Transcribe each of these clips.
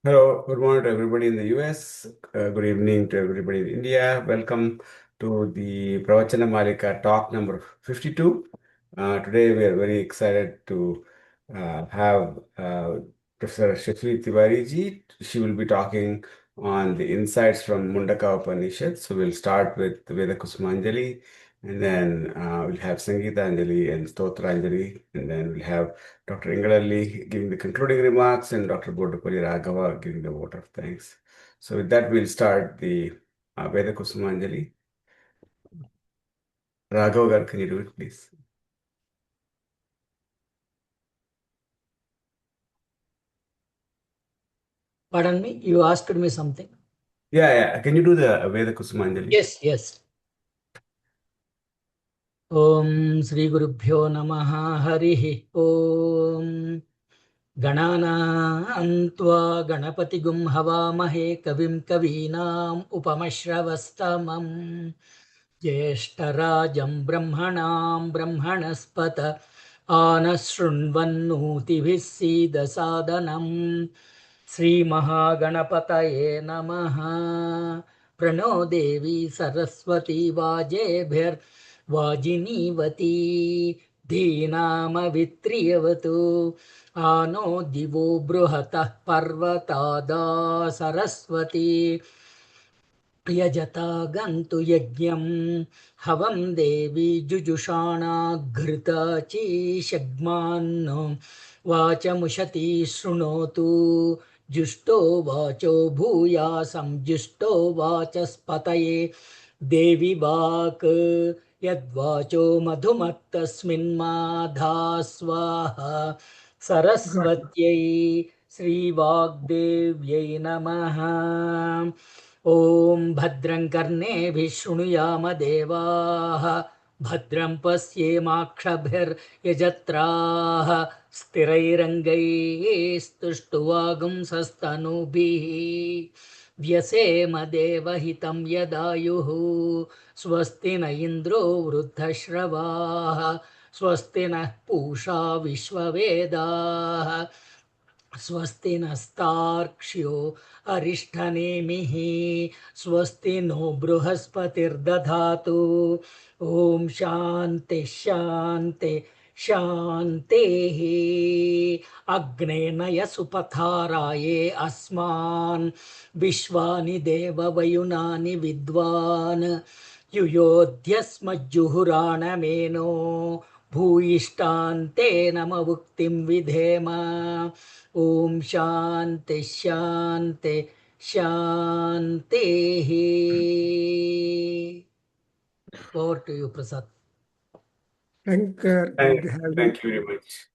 Hello, good morning to everybody in the US. Good evening to everybody in India. Welcome to the Pravachana Malika talk number 52. Today we are very excited to have Professor Shashi Tiwari ji. She will be talking on the insights from Mundaka Upanishad. So we'll start with Veda Kusumanjali, and then we'll have Sangeeta Anjali and Stotra Anjali, and then we'll have Dr. Ingalalli giving the concluding remarks, and Dr. Bodupalli Raghava giving the vote of thanks. So with that, we'll start the Veda Kusumanjali. Raghava garu, can you do it, please? Pardon me, you asked me something. Yeah. Can you do the Veda Kusumanjali? Yes. Om Sri Gurubhyo Namaha Harihi Om Ganana Ganapati Gum Havamahe Kavim Kavinam Upamashravastamam Jeshtarajam Brahmanam Brahmanaspata Anashrunvannuti Sida Sadanam Sri Mahaganapataye Namaha Prano Devi Saraswati Vajebhir Vajinivati Dhinama Vitriyavatu Ano Divo Bruhatah Parvatada Saraswati यजता गन्तु यज्ञं हवं देवी जुजुषाणा घृताचीषग्मान् वाचमुशती शृणोतु जुष्टो वाचो भूयासं जुष्टो वाचस्पतये देवी वाक् यद्वाचो मधुमत्तस्मिन्माधा स्वाहा सरस्वत्यै श्रीवाग्देव्यै नमः ॐ भद्रं कर्णेभिः शृणुयाम देवाः भद्रं पश्येमाक्षभिर्यजत्राः स्थिरैरङ्गैस्तुष्टुवागुंसस्तनूभिः व्यसेम देवहितं यदायुः स्वस्ति न इन्द्रो वृद्धश्रवाः स्वस्ति नः पूषा विश्ववेदाः स्वस्ति नस्तार्क्ष्यो अरिष्ठनेमिः स्वस्ति नो बृहस्पतिर्दधातु ॐ शान्तिः अग्ने नय सुपथाराये अस्मान् विश्वानि देववयुनानि विद्वान् युयोध्यस्मज्जुहुराणमेनो भूयिष्ठान्ते नमवुक्तिं विधेम ॐ शान्तिः Over to you, Prasad. Shankar, Thank you very much.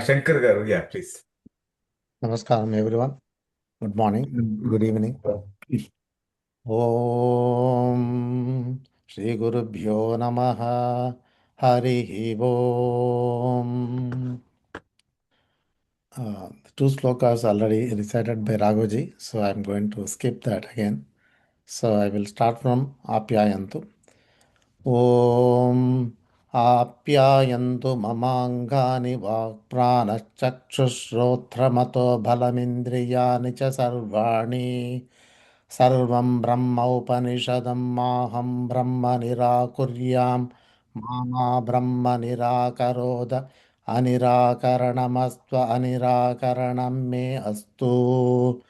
Shankar garu, yeah, please. Namaskaram, everyone. Good morning, good evening. Om Shri Gurubhyo Namaha Harihi Om. The two slokas already recited by Raghuji, so I'm going to skip that again. So I will start from Apyayantu. Om Apyayantu Mamangani Vakpranachakshusrotramato Balamindriyani cha sarvani Sarvam Brahma Upanishadam Maham Brahma Nirakuryam Mama Brahma Nirakaroda Anirakaranamastva Anirakaranam me astu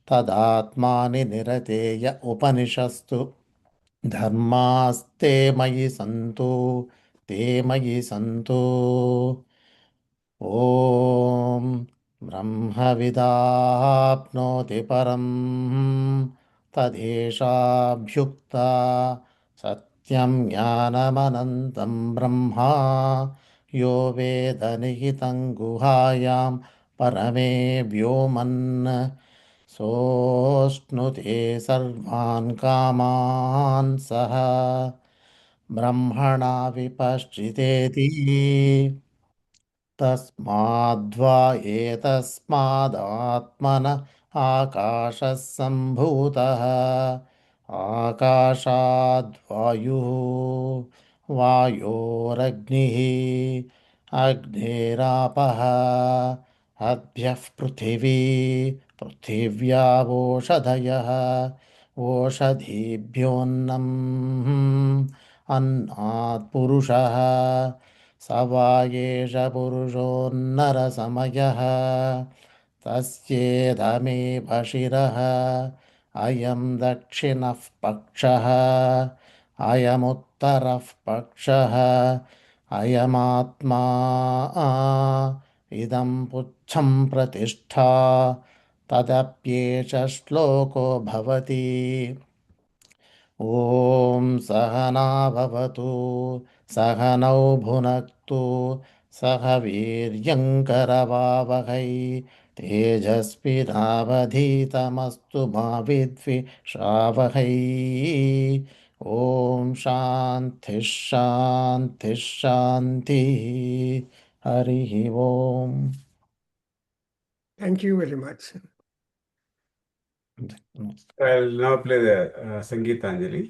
Tadatmani Nirateya Upanishastu धर्मास्ते मयि सन्तु ते मयि सन्तु ॐ ब्रह्मविदाप्नोति परं तदेशाभ्युक्ता सत्यं ज्ञानमनन्तं ब्रह्मा यो वेदनिहितं गुहायां परमे व्योमन् सोऽश्नुते सर्वान् कामान् सः ब्रह्मणा विपश्चितेति तस्माद्वा एतस्मादात्मन आकाशः सम्भूतः आकाशाद्वायुः वायोरग्निः अग्नेरापः अद्भ्यः पृथिवी पृथिव्यावोषधयः ओषधीभ्योऽन्नम् अन्नात् पुरुषः स वा एष पुरुषोन्नरसमयः तस्येदमेव शिरः अयं दक्षिणः पक्षः अयमुत्तरः पक्षः अयमात्मा इदं पुच्छं प्रतिष्ठा तदप्येष श्लोको भवति ॐ सहना भवतु सहनौ भुनक्तु सह वीर्यङ्करवावहै तेजस्विनावधीतमस्तु मा विद्विषावहै ॐ शान्तिः शान्तिः शान्तिः हरिः ओम् Thank you very much. I'll now play the Sangeetanjali.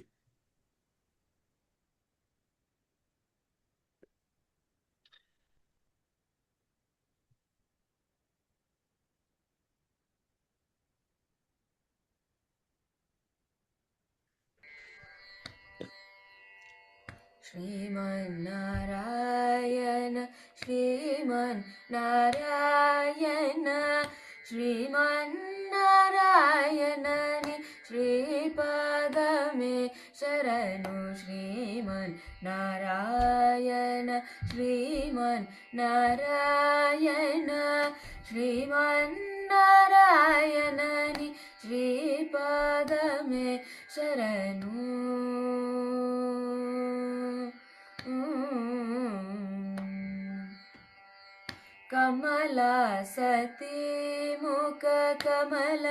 Sriman Narayana Sriman Narayana श्रीमन्नारायणनि श्रीपादमे शरणु Sriman Narayana Sriman Narayana श्रीमन्नारायणनि श्रीपादमे शरणु कमला सती मुख कमल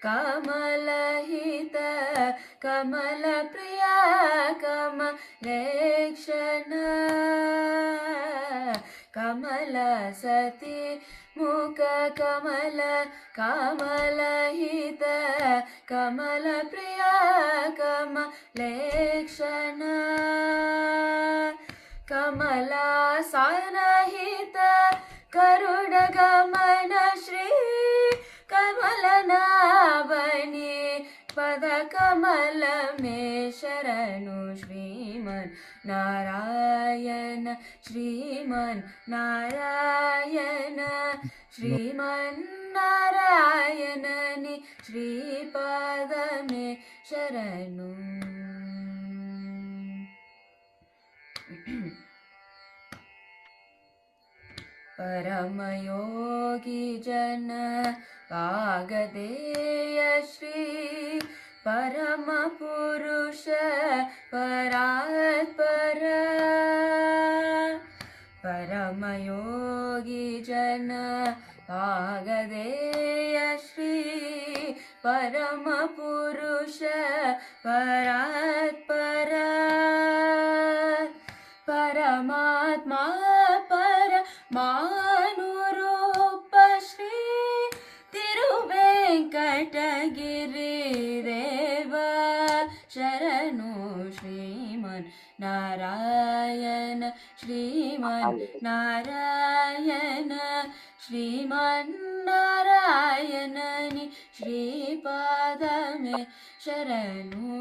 कमलहित कमल प्रिया कमलेक्षण कमला सती मुख कमल कमलहित कमल प्रिया कमलेक्षण कमला सनहित करुण गमन श्री कमलनाभनि पद कमल में शरणु श्रीमन् नारायण श्रीमन् नारायण श्रीमन् नारायणनि श्रीपाद में शरणु परमयोगी जन वागदेय श्री परम पुरुष परात्पर परमयोगी जन वागदेय श्री परम पुरुष परात्पर परमात्मा परमानुरूप श्री तिरुवेंकटगिरिदेव शरणु श्रीमन् नारायण श्रीमन् नारायण श्रीमन् नारायणनि श्रीपाद में शरणु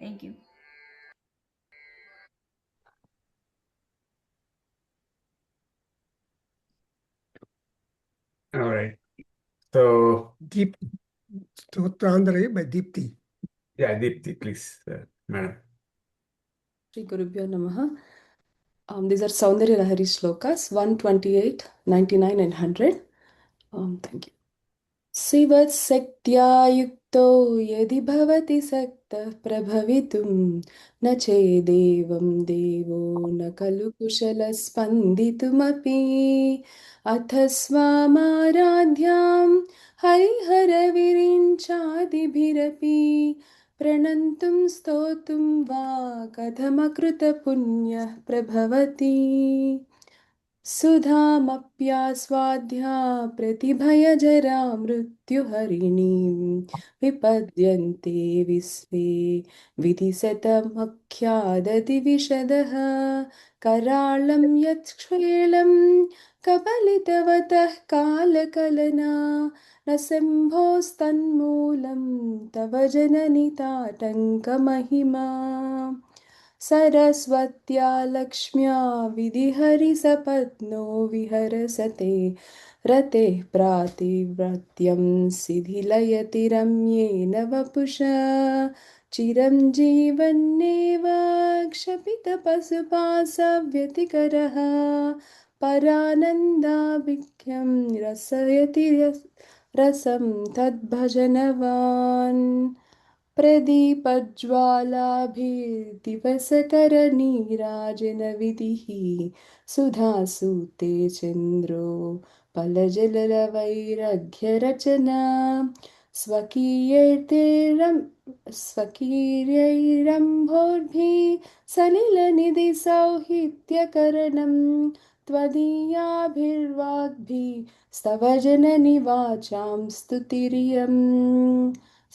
Thank you. All right. So, Deepti. Stotrandhara by Deepti. yeah, Deepti, please, madam. Shri Gurubhyo Namaha. These are Saundarya Lahari shlokas 128, 99, and 100. Thank you. शिवशक्त्या युक्तो यदि भवति सक्तः प्रभवितुं न चेदेवं देवो न खलु कुशलः स्पन्दितुमपि अथ स्वामाराध्यां हरिहरविरिञ्चादिभिरपि प्रणन्तुं स्तोतुं वा कथमकृतपुण्यः प्रभवति सुधामप्यास्वाद्या प्रतिभयजरा मृत्युहरिणीं विपद्यन्ते विश्वे विधिशतमख्यादति विशदः कराळं यत्क्ष्वेलं कबलितवतः कालकलना नृसिंहोस्तन्मूलं तव जननि ताटङ्कमहिमा सरस्वत्या लक्ष्म्या विधिहरिसपत्नो विहरसते रतेः प्रातिव्रत्यं शिथिलयति रम्येन वपुषा चिरं जीवन्नेव क्षपितपशुपाशव्यतिकरः परानन्दाभिख्यं रसयति रसं तद्भजनवान् प्रदीपज्वालाभिर्दिवसकरनीराजनविधिः सुधासूते चन्द्रो फलजलवैरघ्यरचना स्वकीयैरम्भोर्भिः सलिलनिधिसौहित्यकरणं त्वदीयाभिर्वाग्भिः स्तव जननि वाचां स्तुतिरियम्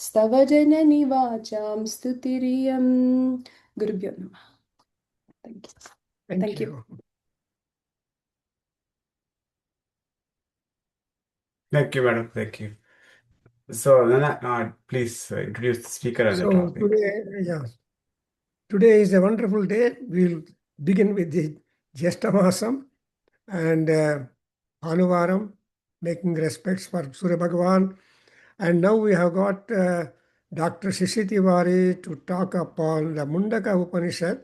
स्तव जननि वाचां स्तुतिरियं गुरुभ्यो नमः. Thank you. Thank Thank you. you. Thank you, madam. Thank you. So, Nana, please introduce the speaker and the So topic. today is a wonderful day. We'll begin with the Jeshtamasam and Bhanuvaram, making respects for Surya Bhagavan. And now we have got Dr. Shashi Tiwari to talk upon the Mundaka Upanishad.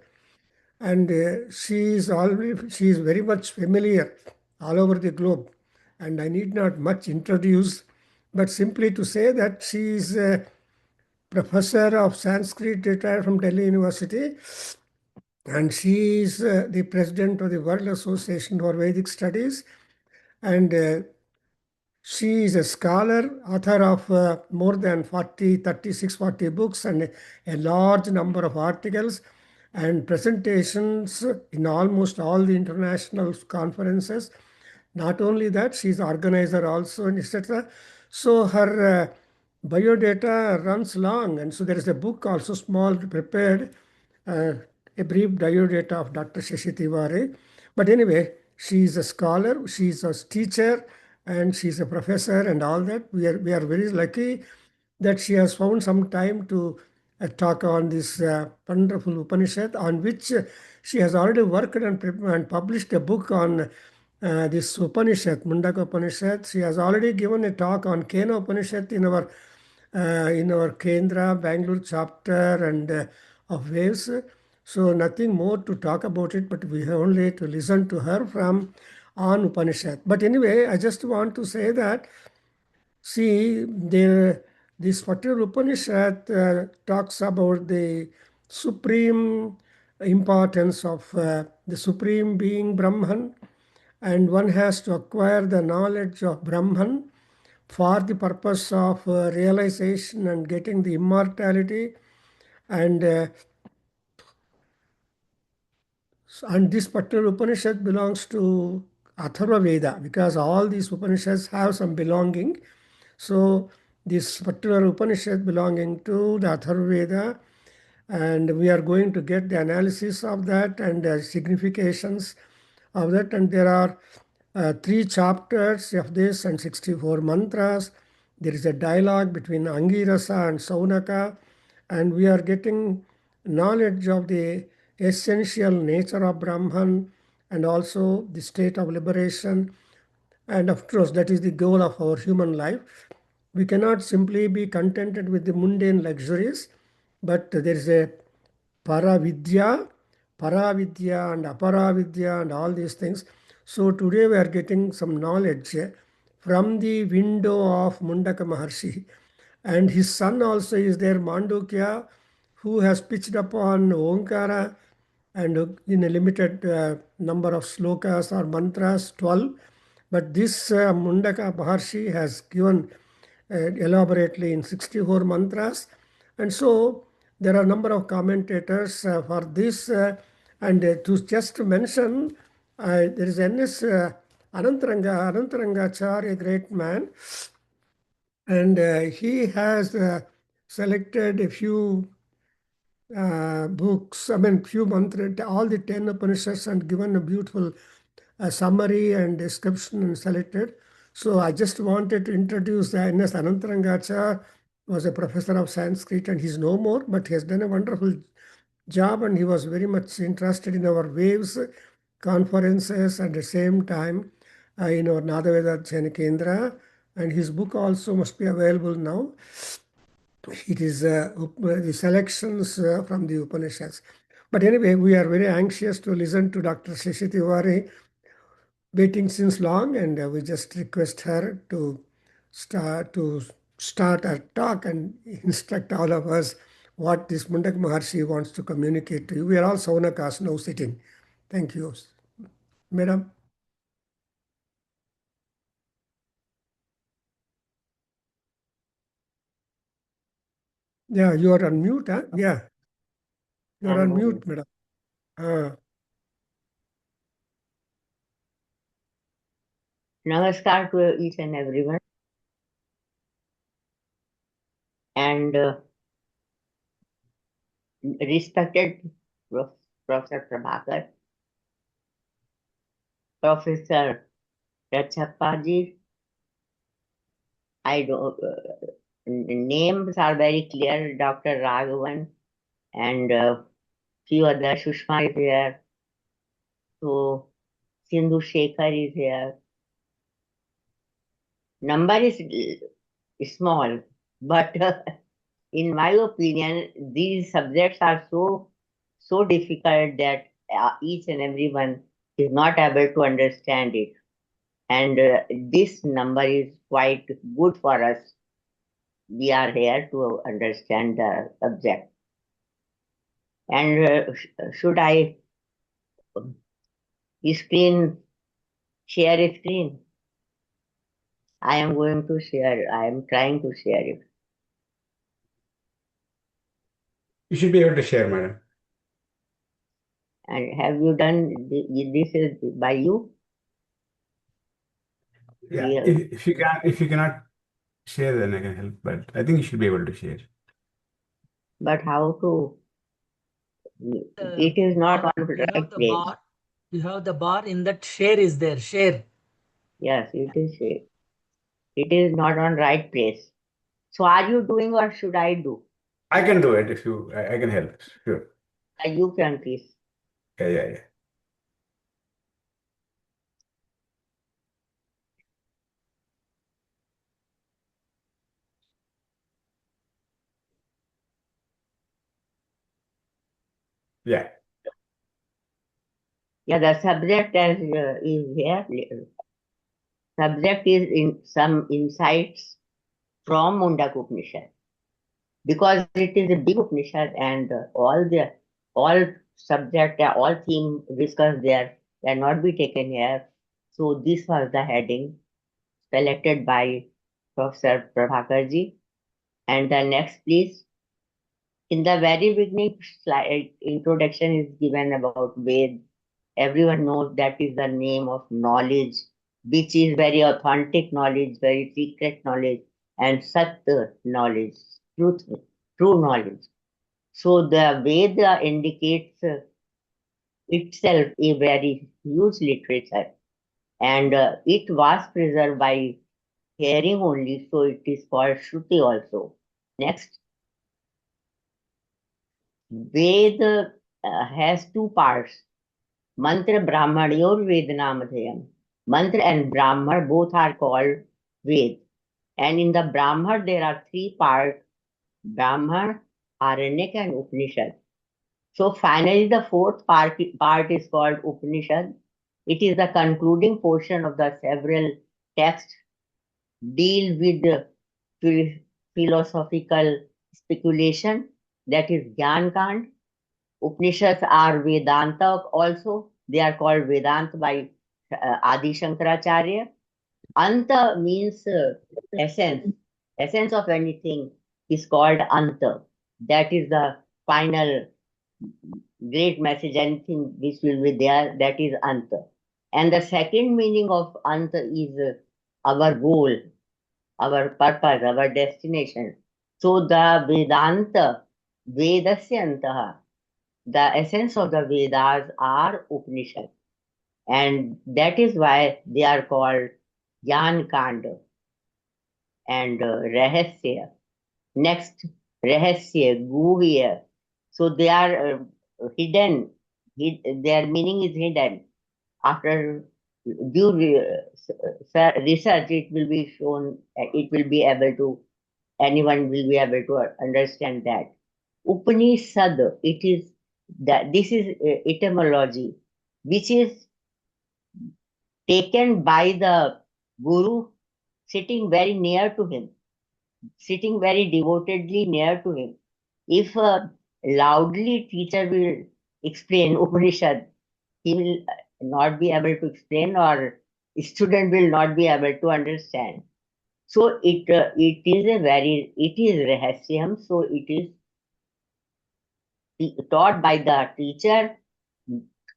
And she is very much familiar all over the globe. And I need not much introduce, but simply to say that she is a professor of Sanskrit retired from Delhi University. And she is the president of the World Association for Vedic Studies. And she is a scholar, author of more than 36, 40 books and a large number of articles and presentations in almost all the international conferences. Not only that, she is organizer also, and etc. So her biodata runs long, and so there is a book also small prepared, a brief biodata of Dr. Shashi Tiwari. But anyway, she is a scholar, she is a teacher, and she is a professor and all that. We are very lucky that she has found some time to talk on this wonderful Upanishad, on which she has already worked and published a book on this Upanishad, Mundaka Upanishad. She has already given a talk on Kena Upanishad in our Kendra, Bengaluru chapter and of Waves. So nothing more to talk about it, but we have only to listen to her from on Upanishad. But anyway, I just want to say that, see, this particular Upanishad talks about the supreme importance of the supreme being Brahman, and one has to acquire the knowledge of Brahman for the purpose of realization and getting the immortality. And this particular Upanishad belongs to Atharva Veda, because all these Upanishads have some belonging. So this particular Upanishad belonging to the Atharva Veda, and we are going to get the analysis of that and significations of that. And there are 3 chapters of this and 64 mantras. There is a dialogue between Angirasa and Saunaka, and we are getting knowledge of the essential nature of Brahman and also the state of liberation. And of course, that is the goal of our human life. We cannot simply be contented with the mundane luxuries, but there is a Paravidya and Aparavidya and all these things. So today we are getting some knowledge from the window of Mundaka Maharshi. And his son also is there, Mandukya, who has pitched upon Omkara and in a limited number of slokas or mantras, 12. But this Mundaka Maharshi has given elaborately in 64 mantras. And so there are a number of commentators for this. And to just mention There is N.S. Anantarangachar, a great man, and he has selected a few books, few mantra, all the 10 Upanishads, and given a beautiful summary and description and selected. So I just wanted to introduce the N.S. Anantarangachar, was a professor of Sanskrit, and he's no more, but he has done a wonderful job, and he was very much interested in our waves conferences at the same time in our Nadaveda Kendra, and his book also must be available now. It is the selections from the Upanishads. But anyway, we are very anxious to listen to Dr. Shashi Tiwari, waiting since long, and we just request her to start our talk and instruct all of us what this Mundaka Maharshi wants to communicate to you. We are all Saunakas now sitting. Thank you. Madam? Yeah, you are on mute, huh? Yeah. You are on mute, madam. Namaskar to each and everyone. And respected Professor Prabhakar, Professor Rachappaji, I don't, names are very clear, Dr. Raghavan and few other, Sushma is here, so Sindhu Shekhar is here. Number is small, but in my opinion, these subjects are so difficult that each and everyone is not able to understand it. And this number is quite good for us. We are here to understand the subject. And should I share a screen? I am going to share. I am trying to share it. You should be able to share, madam. And have you done this is by you? Yeah. If you cannot share, then I can help. But I think you should be able to share. But how to? It is not on the right place. You have the bar in that share is there. Share. Yes, it is share. It is not on right place. So are you doing or should I do? I can do it if you. I can help. Sure. You can, please. Yeah. Yeah. Yeah, the subject is here. Subject is in some insights from Mundaka Upanishad, because it is a big Upanishad and all subject, all theme discussed there cannot be taken here. So this was the heading selected by Professor Prabhakarji. And the next, please. In the very beginning slide, introduction is given about Ved. Everyone knows that is the name of knowledge, which is very authentic knowledge, very secret knowledge, and Sat knowledge, true knowledge. So the Veda indicates itself a very huge literature, and it was preserved by hearing only, so it is called Shruti also. Next. Veda has two parts. Mantra Brahmanyor Vedanamadhyam. Mantra and Brahman both are called Ved. And in the Brahman there are three parts: Brahman, Aranyak, and Upanishad. So finally the fourth part is called Upanishad. It is the concluding portion of the several texts, deal with the philosophical speculation, that is Gyan Kand. Upanishads are Vedanta also. They are called Vedanta by Adi Shankaracharya. Anta means essence. Essence of anything is called Anta. That is the final great message. Anything which will be there, that is Anta. And the second meaning of Ant is our goal, our purpose, our destination. So the Vedanta, Vedasya Antaha, the essence of the Vedas are Upanishad. And that is why they are called Jnana Kanda and Rahasya. Next, Rahasya, Guhya. So they are hidden. Their meaning is hidden. After due research, it will be shown, it will be able to, anyone will be able to understand that. Upanishad, it is that this is etymology, which is taken by the guru sitting very near to him, sitting very devotedly near to him. If a loudly teacher will explain Upanishad, he will not be able to explain, or student will not be able to understand. So it it is rahasyam. So it is taught by the teacher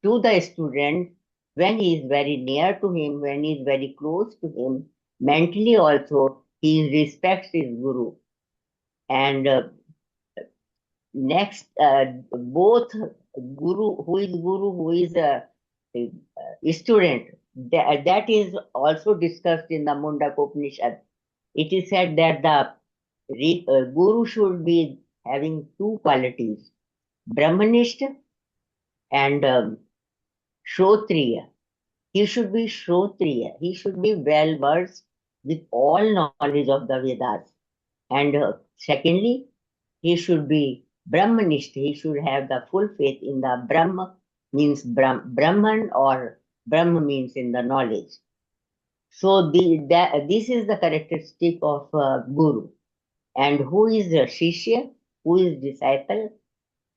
to the student when he is very near to him, when he is very close to him. Mentally also, he respects his guru. And next, both guru, who is a student, that is also discussed in the Mundaka Upanishad. It is said that the guru should be having two qualities, Brahmanishta and Shrotriya. He should be Shrotriya. He should be well versed with all knowledge of the Vedas. And secondly, he should be Brahmanist. He should have the full faith in the Brahma, means Brahman, or Brahma means in the knowledge. So this is the characteristic of Guru. And who is a Shishya? Who is disciple?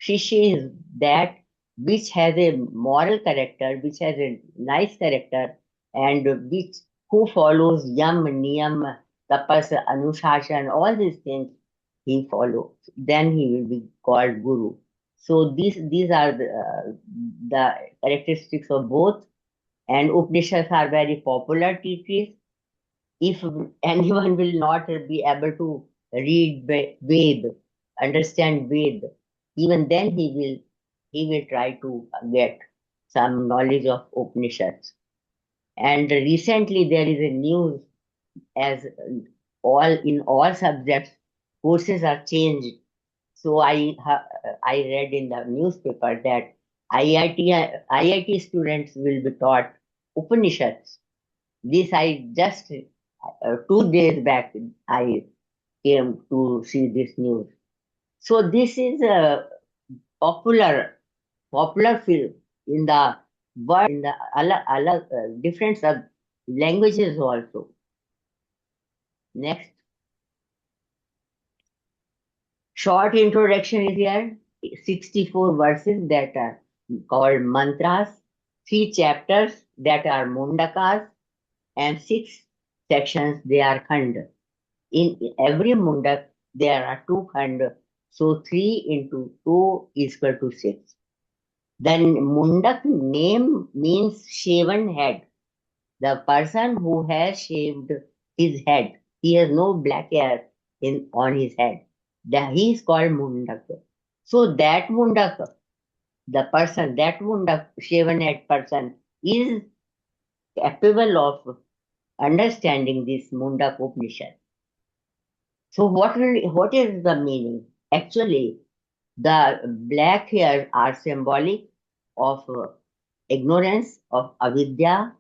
Shishya is that which has a moral character, which has a nice character, and which who follows yam, niyam, tapas, anushashan, all these things he follows. Then he will be called Guru. So these are the characteristics of both. And Upanishads are very popular treatises. If anyone will not be able to read Ved, understand Ved, even then he will try to get some knowledge of Upanishads. And recently there is a news, as all subjects courses are changed. So I read in the newspaper that IIT students will be taught Upanishads. This I just 2 days back I came to see this news. So this is a popular film in the world, in the different languages also. Next, short introduction is here. 64 verses that are called mantras, 3 chapters that are mundakas, and 6 sections they are khanda. In every mundak there are 2 khanda, so 3 into 2 is equal to 6. Then mundak name means shaven head. The person who has shaved his head, he has no black hair on his head. He is called mundak. So that mundak, that mundak, shaven head person, is capable of understanding this Mundaka Upanishad. So what is the meaning? Actually, the black hairs are symbolic of ignorance, of avidya,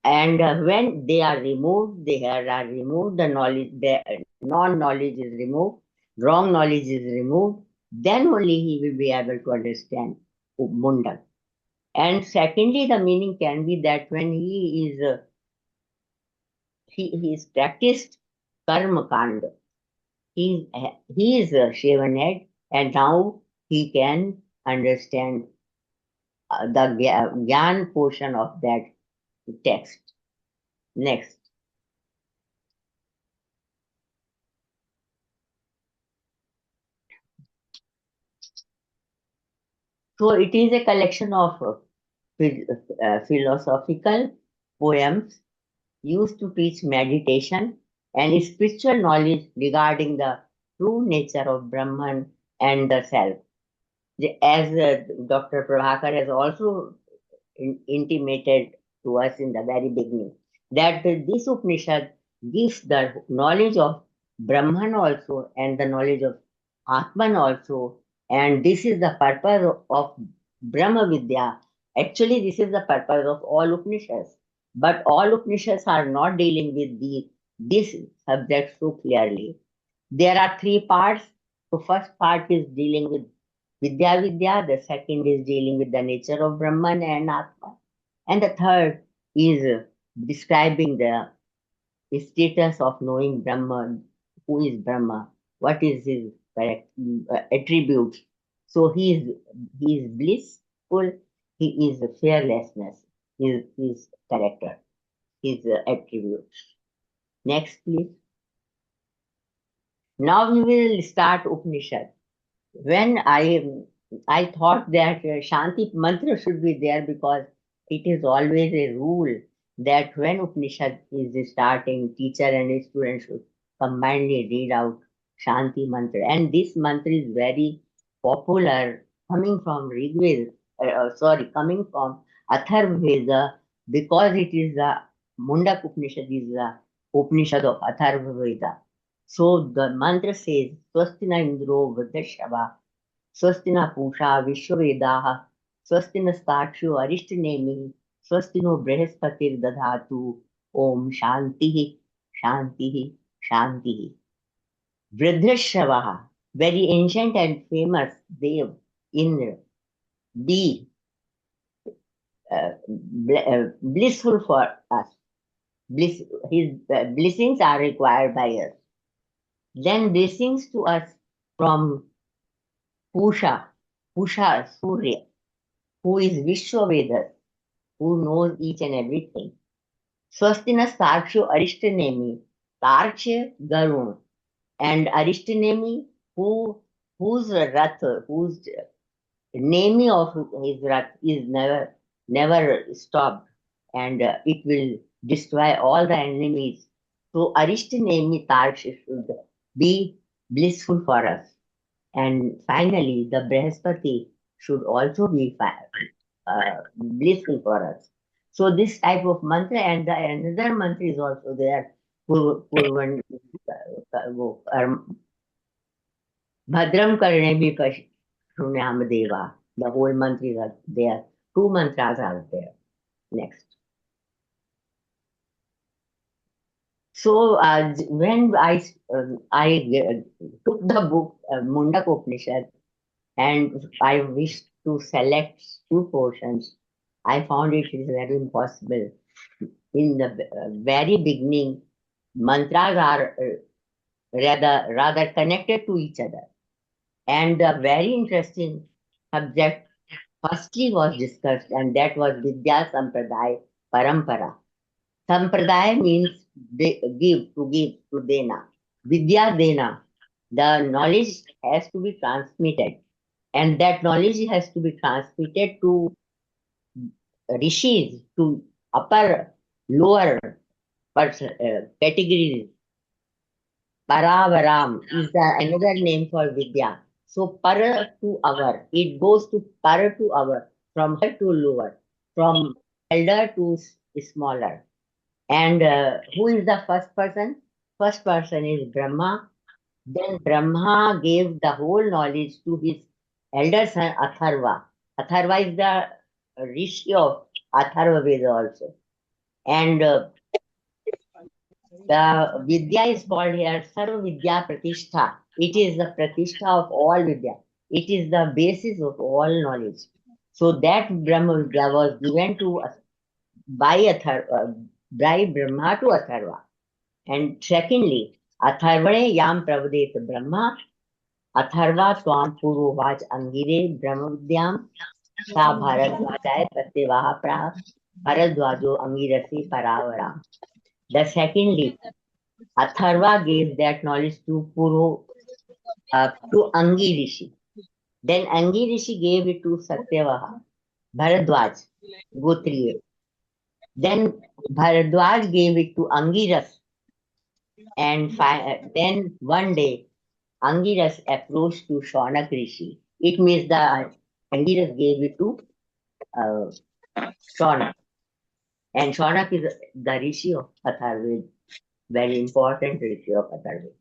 and when they are removed, the hairs are removed, the knowledge, the non-knowledge is removed, wrong knowledge is removed, then only he will be able to understand Mundaka. And secondly, the meaning can be that when he is practiced karma kanda, he is a shaven head, and now he can understand the Gyan portion of that text. Next. So it is a collection of philosophical poems used to teach meditation and spiritual knowledge regarding the true nature of Brahman and the self. As Dr. Prabhakar has also intimated to us in the very beginning, that this Upanishad gives the knowledge of Brahman also and the knowledge of Atman also. And this is the purpose of Brahma Vidya. Actually, this is the purpose of all Upanishads. But all Upanishads are not dealing with this subject so clearly. There are three parts. The first part is dealing with Vidya, the second is dealing with the nature of Brahman and Atma, and the third is describing the status of knowing Brahman, who is Brahma, what is his correct attributes. So he is blissful, he is fearlessness, his character, his attributes. Next, please. Now we will start Upanishad. When I thought that Shanti mantra should be there, because it is always a rule that when Upanishad is starting, teacher and student should combinedly read out Shanti mantra. And this mantra is very popular, coming from coming from Atharvaveda, because it is the Mundaka Upanishad is the Upanishad of Atharvaveda. So the mantra says, Swastina Indro Vridhashava, Swastina Pusha Vishwavedaha, Swastina Stakshu Arishtanemi, Swastino Brahaspatir Dadhatu, Om Shantihi, Shantihi, Shantihi. Vridhashavaha, very ancient and famous Dev, Indra, be blissful for us. His blessings are required by us. Then blessings to us from Pusha Surya, who is Vishwaveda, who knows each and everything. Swastina Stakshu Arishtanemi, Tarche Garun, and Arishtanemi, whose Rath, whose naming of his Rath is never stopped, and it will destroy all the enemies. So Arishtanemi Tarche should be blissful for us. And finally, the Brahaspati should also be blissful for us. So this type of mantra, and another mantra is also there. Bhadram Karnemi Kashunyam Deva. The whole mantra is there. Two mantras are there. Next. So when I took the book Mundaka Upanishad, and I wish to select two portions, I found it is very impossible. In the very beginning, mantras are rather connected to each other. And a very interesting subject firstly was discussed, and that was Vidya Sampradaya Parampara. Sampradaya means give, to dena. Vidya dena. The knowledge has to be transmitted. And that knowledge has to be transmitted to rishis, to upper, lower categories. Paravaram is another name for Vidya. So para to our, it goes to para to our, from higher to lower, from elder to smaller. And who is the first person? First person is Brahma. Then Brahma gave the whole knowledge to his elder son Atharva. Atharva is the rishi of Atharva Veda also. And the Vidya is called here Sarva Vidya Pratishtha. It is the Pratishtha of all Vidya. It is the basis of all knowledge. So that Brahma Vidya was given to us by Brahma to Atharva. And secondly, Atharvane Yam Pravadet Brahma, Atharva Swam Puruvach Angire Brahma Vidyam, Sa Bharadwajaya Pratyevaha Pra, Bharadwajo Angirasi Paravaram. The secondly, Atharva gave that knowledge to Angi Rishi. Then Angi Rishi gave it to Satyavaha. Bharadwaj, Gotriya. Then Bharadwaj gave it to Angiras, and then one day Angiras approached to Shaunak Rishi. It means the Angiras gave it to uh, Shaunak, and Shaunak is the Rishi of Atharvaveda, very important Rishi of Atharvaveda.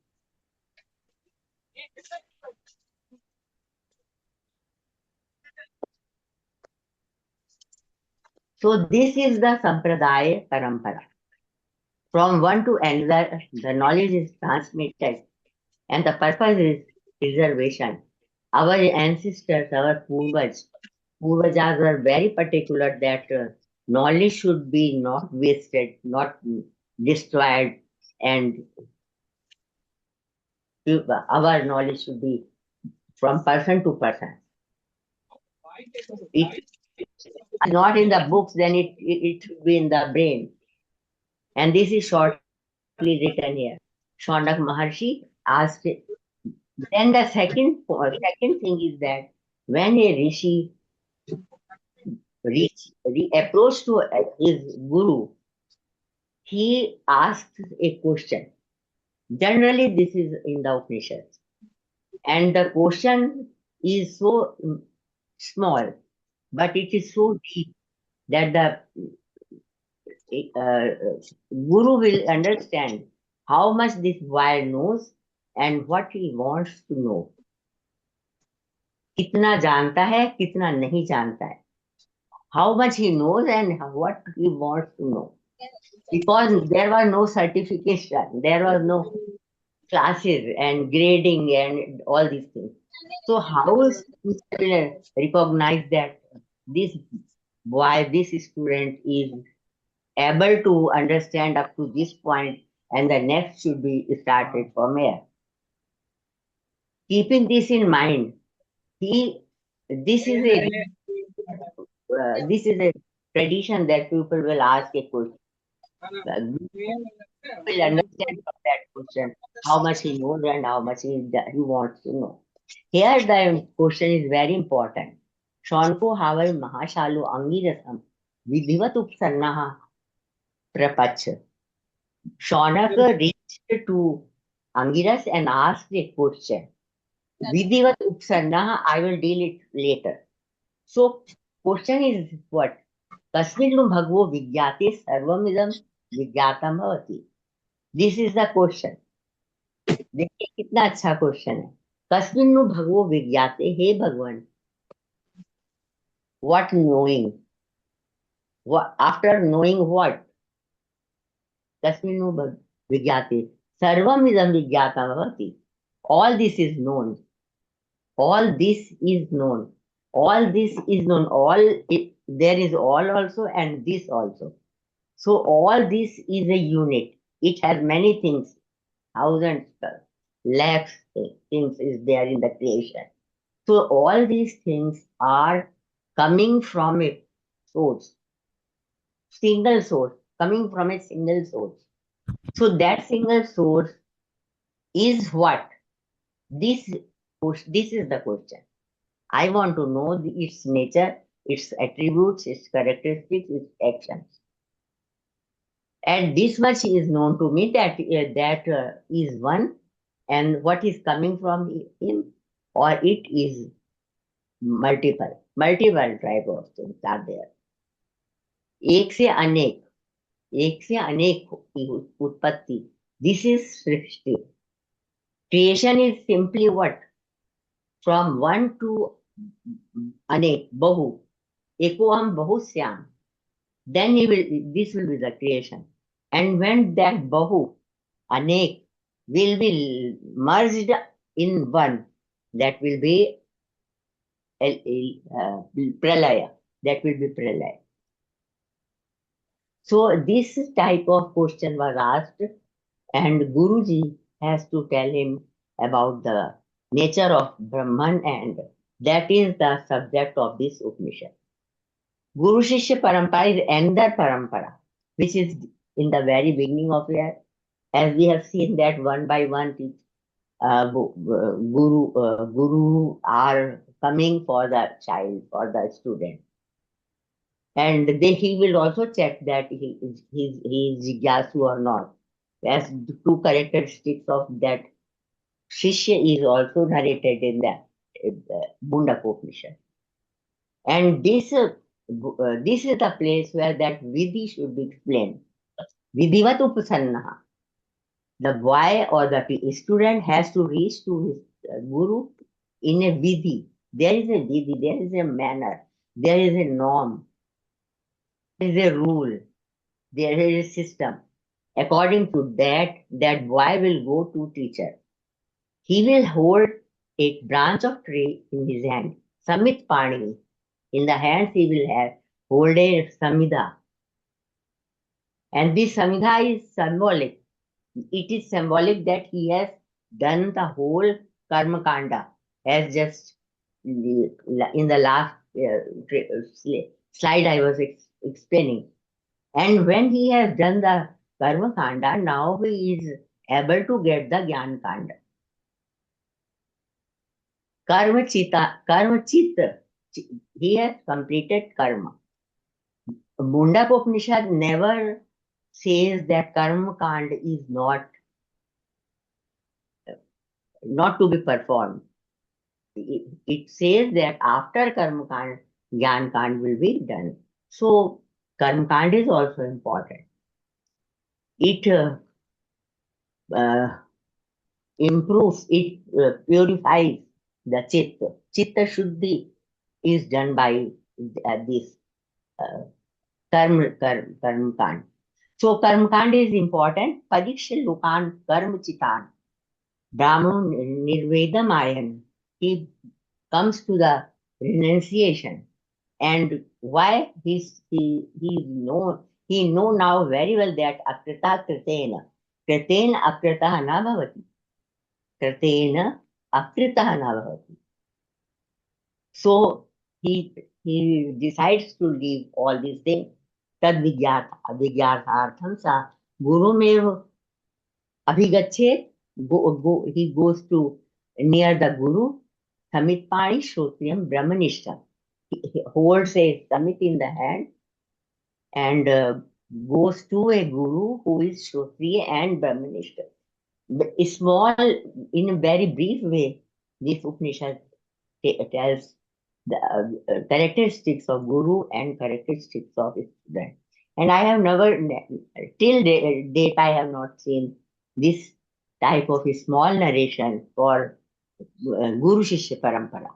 So this is the Sampradaya Parampara. From one to another, the knowledge is transmitted, and the purpose is preservation. Our ancestors, our Purvajas were very particular that knowledge should be not wasted, not destroyed, and our knowledge should be from person to person. If it's not in the books, then it should be in the brain. And this is shortly written here. Shaunak Maharshi asked. Then the second thing is that when a rishi approached to his guru, he asked a question. Generally, this is in the Upanishads, and the question is so small, but it is so deep that the guru will understand how much this boy knows and what he wants to know. कितना जानता है, कितना नहीं जानता है. How much he knows and what he wants to know. Because there was no certification, there was no classes and grading and all these things. So how is teacher recognize that this boy, this student is able to understand up to this point and the next should be started from here? Keeping this in mind, this is a tradition that people will ask a question. Will understand from that question how much he knows and how much he wants to know. Here the question is very important. Shaunko havar mahashalu angirasam vidhivat upsannaha prapach. Shaunak reached to Angiras and asked a question. Vidhivat upsannaha, I will deal it later. So question is what? Kasminu bhagavo vigyate sarvamidam vigyatam bhavati. This is the question. देखिए कितना अच्छा question है. कस्मिन्नु भगवो विज्ञाते, हे भगवान, what knowing? What, after knowing what? Kasminnu vigyate sarvam idam vigyatam bhavati. All this is known. All this is known. All this is known. There is all also and this also. So all this is a unit. It has many things. Thousands, lakhs things is there in the creation. So all these things are coming from a source. Single source. Coming from a single source. So that single source is what? This is the question. I want to know its nature, its attributes, its characteristics, its actions. And this much is known to me that is one, and what is coming from him or it is multiple type of things are there. एक से अनेक उत्पत्ति. This is Srishti. Creation is simply what? From one to अनेक, बहु. एको हम बहुश्याम. Then this will be the creation. And when that bahu, anek, will be merged in one, that will be pralaya. That will be pralaya. So this type of question was asked, and Guruji has to tell him about the nature of Brahman, and that is the subject of this Upanishad. Guru Shishya Parampara is another parampara, which is in the very beginning of it, as we have seen that one by one, Guru are coming for the child, for the student. And then he will also check that he is jigyasu or not. As the two characteristics of that Shishya is also narrated in the Mundaka Upanishad. And this is the place where that Vidhi should be explained. Vidhivat upasannaha. The boy or the student has to reach to his guru in a Vidhi. There is a Vidhi, there is a manner, there is a norm, there is a rule, there is a system. According to that, that boy will go to teacher. He will hold a branch of tree in his hand, Samit Pani. In the hands he will have hold a Samhita. And this Samhita is symbolic. It is symbolic that he has done the whole Karma Kanda, as just in the last slide I was explaining. And when he has done the Karma Kanda, now he is able to get the Gyan Kanda. Karma Chitta, he has completed karma. Mundaka Upanishad never says that karma kand is not to be performed. It says that after karma kand, gyan kand will be done. So karma kand is also important. It improves, it purifies the chitta. Chitta shuddhi is done by this karma kand. So karma kand is important. Pariksha lokan karma chitan. Brahman nirvedamayan. He comes to the renunciation. And why he know now very well that akrita kritena. Kritena akrita na bhavati. Kritena akrita na bhavati. So he decides to leave all these things. Tad vigyarthartham sa gurumev abhigachet. He goes to near the guru. Samit Pani Shrotriyam Brahmanishta. He holds a samit in the hand and goes to a guru who is Shrotriya and Brahmanishta. Small, in a very brief way, this Upanishad tells the characteristics of guru and characteristics of student. And I have never, till date, I have not seen this type of a small narration for Guru Shishya Parampara.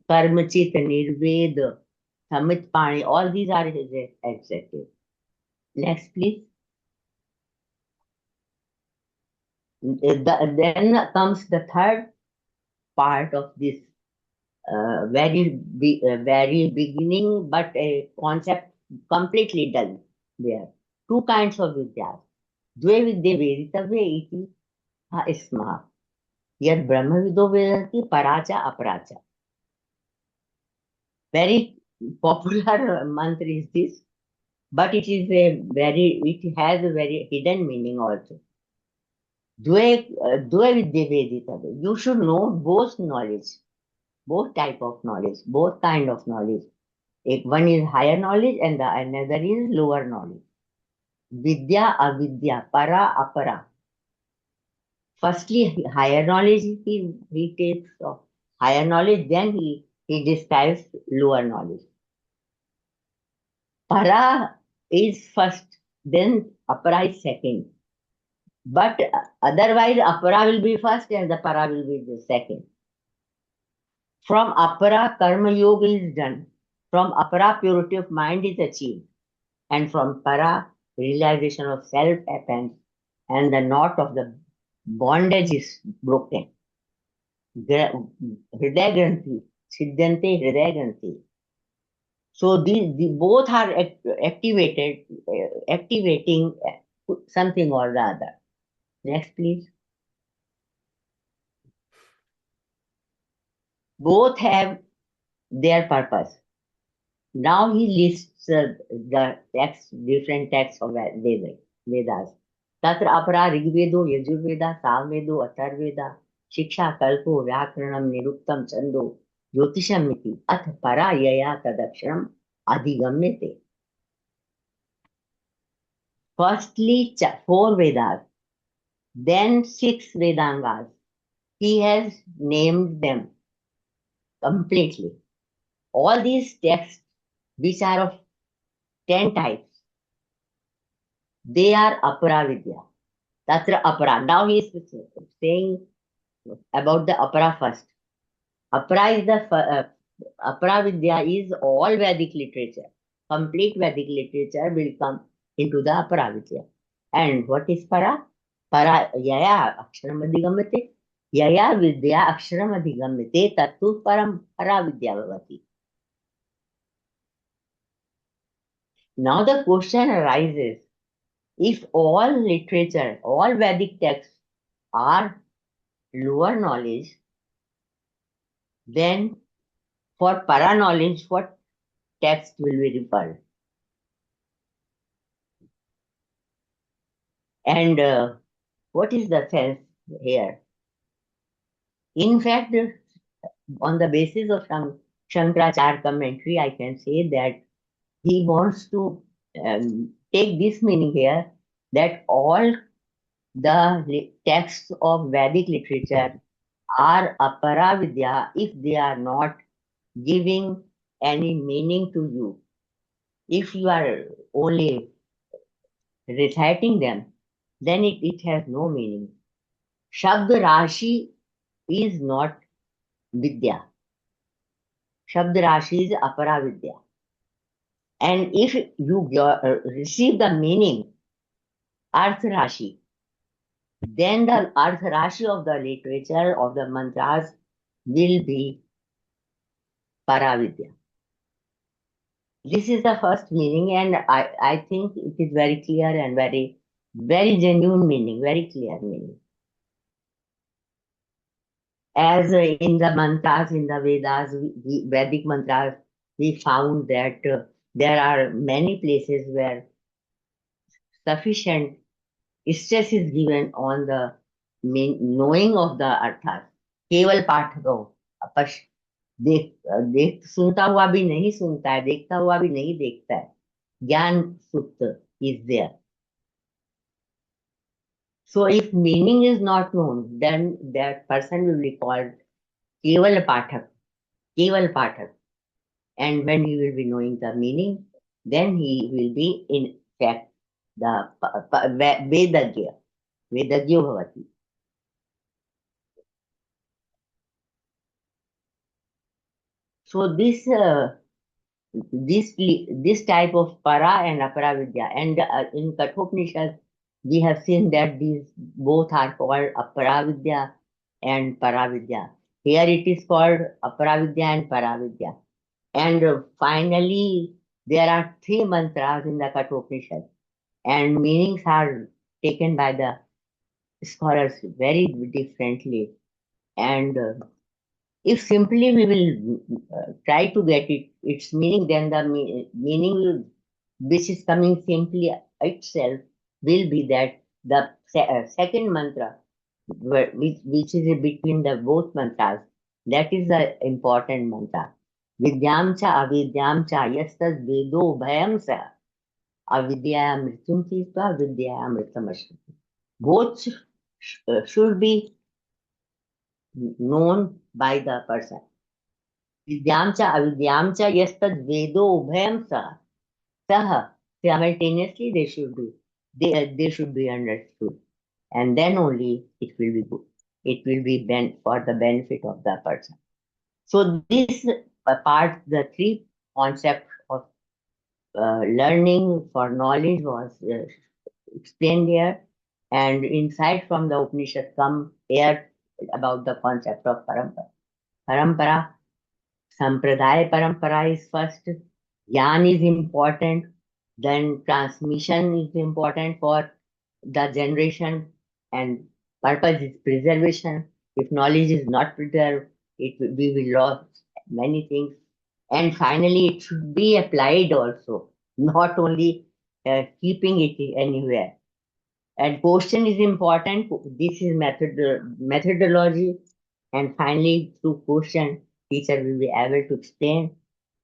Karmachit, Nirved, Samit Pani, all these are his adjectives. Next, please. Then comes the third part of this very beginning, but a concept completely done there. Two kinds of vidyas. Dve vidya veditavya iti ha isma. Yad brahmavido vedati paracha aparacha. Very popular mantra is this, but it has a very hidden meaning also. Dve vidya veditavya. You should know both knowledge, both type of knowledge, both kind of knowledge. One is higher knowledge and the another is lower knowledge. Vidya, avidya, para, apara. Firstly, higher knowledge he takes of higher knowledge, then he describes lower knowledge. Para is first, then apara is second. But otherwise, apara will be first and the para will be the second. From apara, karma yoga is done. From apara, purity of mind is achieved. And from para, realization of self happens and the knot of the bondage is broken. Hridaya Granthi, Siddhante Hridaya Granthi. So these both are activating something or the other. Next, please. Both have their purpose. Now he lists the different texts of Vedas. Tatra apara Rigvedo, Yajurveda, Samvedo, Atharveda, Shiksha, Kalpo, Vyakaranam, Niruktam, Chando, Jyotisham Miti, Ath para yaya tadaksharam, adhigamyate. Firstly, 4 Vedas, then 6 Vedangas. He has named them completely. All these texts, which are of 10 types, they are apara-vidya. Tatra apara. Now he is saying about the apara first. Apara is apara vidya is all Vedic literature. Complete Vedic literature will come into the apara vidya. And what is para? Para yaya aksharam adhigamate. Yaya vidya aksharam adhigamate tattu param para vidya bhavati. Now the question arises, if all literature, all Vedic texts are lower knowledge, then for para knowledge, what text will be referred? And what is the sense here? In fact, on the basis of Shankaracharya commentary, I can say that he wants to take this meaning here, that all the texts of Vedic literature are apara vidya if they are not giving any meaning to you. If you are only reciting them, then it has no meaning. Shabd Rashi is not Vidya. Shabd Rashi is apara vidya. And if you receive the meaning, Arth Rashi, then the Arth Rashi of the literature of the mantras will be Paravidya. This is the first meaning, and I think it is very clear and very genuine meaning, very clear meaning. As in the mantras, in the Vedas, Vedic mantras, we found that there are many places where sufficient stress is given on the knowing of the arthas. केवल पाठ को देख सुनता हुआ भी नहीं सुनता है, देखता हुआ भी नहीं देखता है. ज्ञान सूत्र is there. So if meaning is not known, then that person will be called keval pathak. And when he will be knowing the meaning, then he will be in fact the Vedagya bhavati. So this type of para and apara vidya, and in Kathopanishad we have seen that these both are called apara vidya and para vidya. Here it is called apara vidya and para vidya. And finally, there are 3 mantras in the Kathopanishad, and meanings are taken by the scholars very differently. And if simply we will try to get its meaning, then the meaning which is coming simply itself will be that the second mantra, which is between the both mantras, that is the important mantra. Vidyam cha avidyam cha yastad vedo bhayam sa avidyaya mrityum tirtva vidyaya mritam ashriti. Both should be known by the person. Vidyam cha avidyam cha yastad vedo ubhayam sa saha. Simultaneously they should be understood, and then only it will be good. It will be for the benefit of the person. So this part, the 3 concepts of learning for knowledge was explained here, and insight from the Upanishad come here about the concept of parampara. Parampara, sampradaya parampara is first. Jnana is important. Then transmission is important for the generation, and purpose is preservation. If knowledge is not preserved, we will lose many things. And finally, it should be applied also, not only keeping it anywhere. And question is important. This is methodology. And finally, through question, teacher will be able to explain,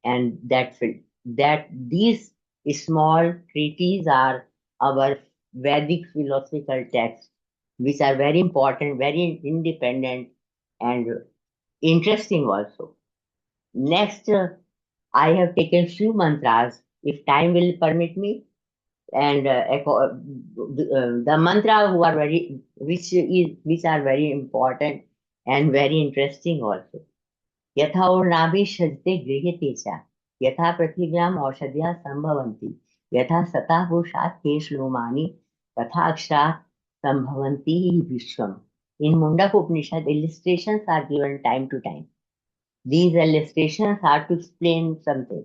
and that will that these small treatises are our Vedic philosophical texts, which are very important, very independent, and interesting also. Next, I have taken few mantras, if time will permit me, and the mantra who are which are very important and very interesting also. यथा ओर्णाभि सजते गृह्यते च यथा पृथिव्याम औषधयः संभवन्ति यथा सतः पुरुषात् केशलोमानि तथा अक्षरात् संभवन्ति विश्वम. In Mundaka Upanishad, illustrations are given time to time. These illustrations are to explain something.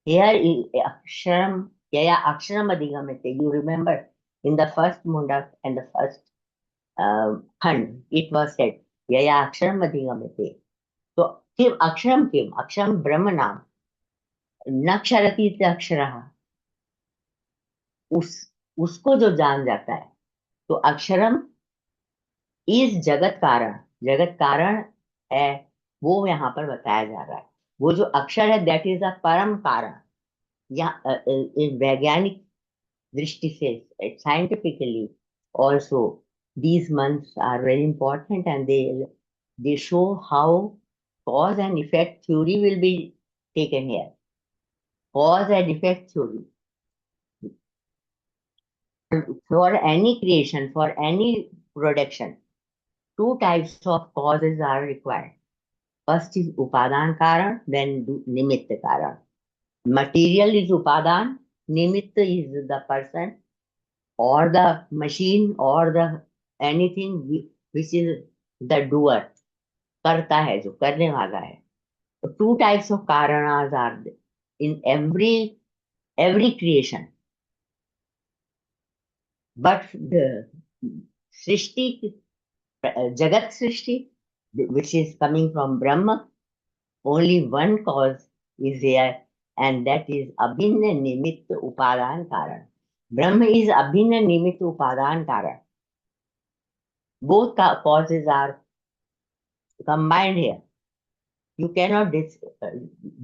Here is Aksharam, Yaya Aksharam Adhigamate. You remember in the first Mundak and the first Khand, it was said, Yaya Aksharam Adhigamate. So, किम अक्षरम ब्रह्म नाम नक्षरती अक्षर, उसको जो जान जाता है, तो अक्षरम इस जगत कारण है, वो यहाँ पर बताया जा रहा है. वो जो अक्षर है दैट इज अ परम कारण. या वैज्ञानिक दृष्टि से, scientifically also these months are very important, and they show how cause and effect theory will be taken here. Cause and effect theory. For any creation, for any production, two types of causes are required. First is upadan karan, then nimitta karan. Material is upadan, nimitta is the person or the machine or the anything which is the doer, करता है, जो करने वाला है. So two types of karanas are in every creation. But the Srishti, Jagat Srishti, which is coming from Brahma, only one cause is there, and that is Abhinna Nimitta Upadan Karan. Brahma is Abhinna Nimitta Upadan Karan. Both causes are combined here. You cannot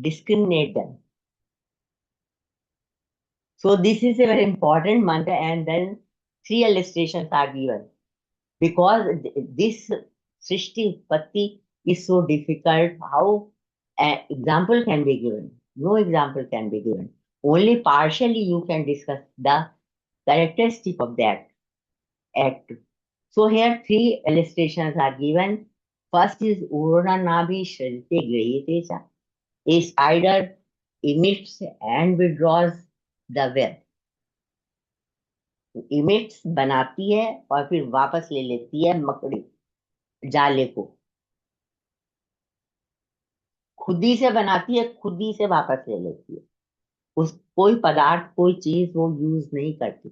discriminate them. So this is a very important mantra, and then 3 illustrations are given. Because this Srishti Utpatti is so difficult, how an example can be given? No example can be given. Only partially you can discuss the characteristic of that act. So here 3 illustrations are given. First is Urana Nabi Shrite Grihite Cha. A spider emits and withdraws the web. Emits बनाती है और फिर वापस ले लेती है मकड़ी जाले को. खुद ही से बनाती है, खुद ही से वापस ले लेती है. कोई पदार्थ, कोई चीज वो यूज नहीं करती.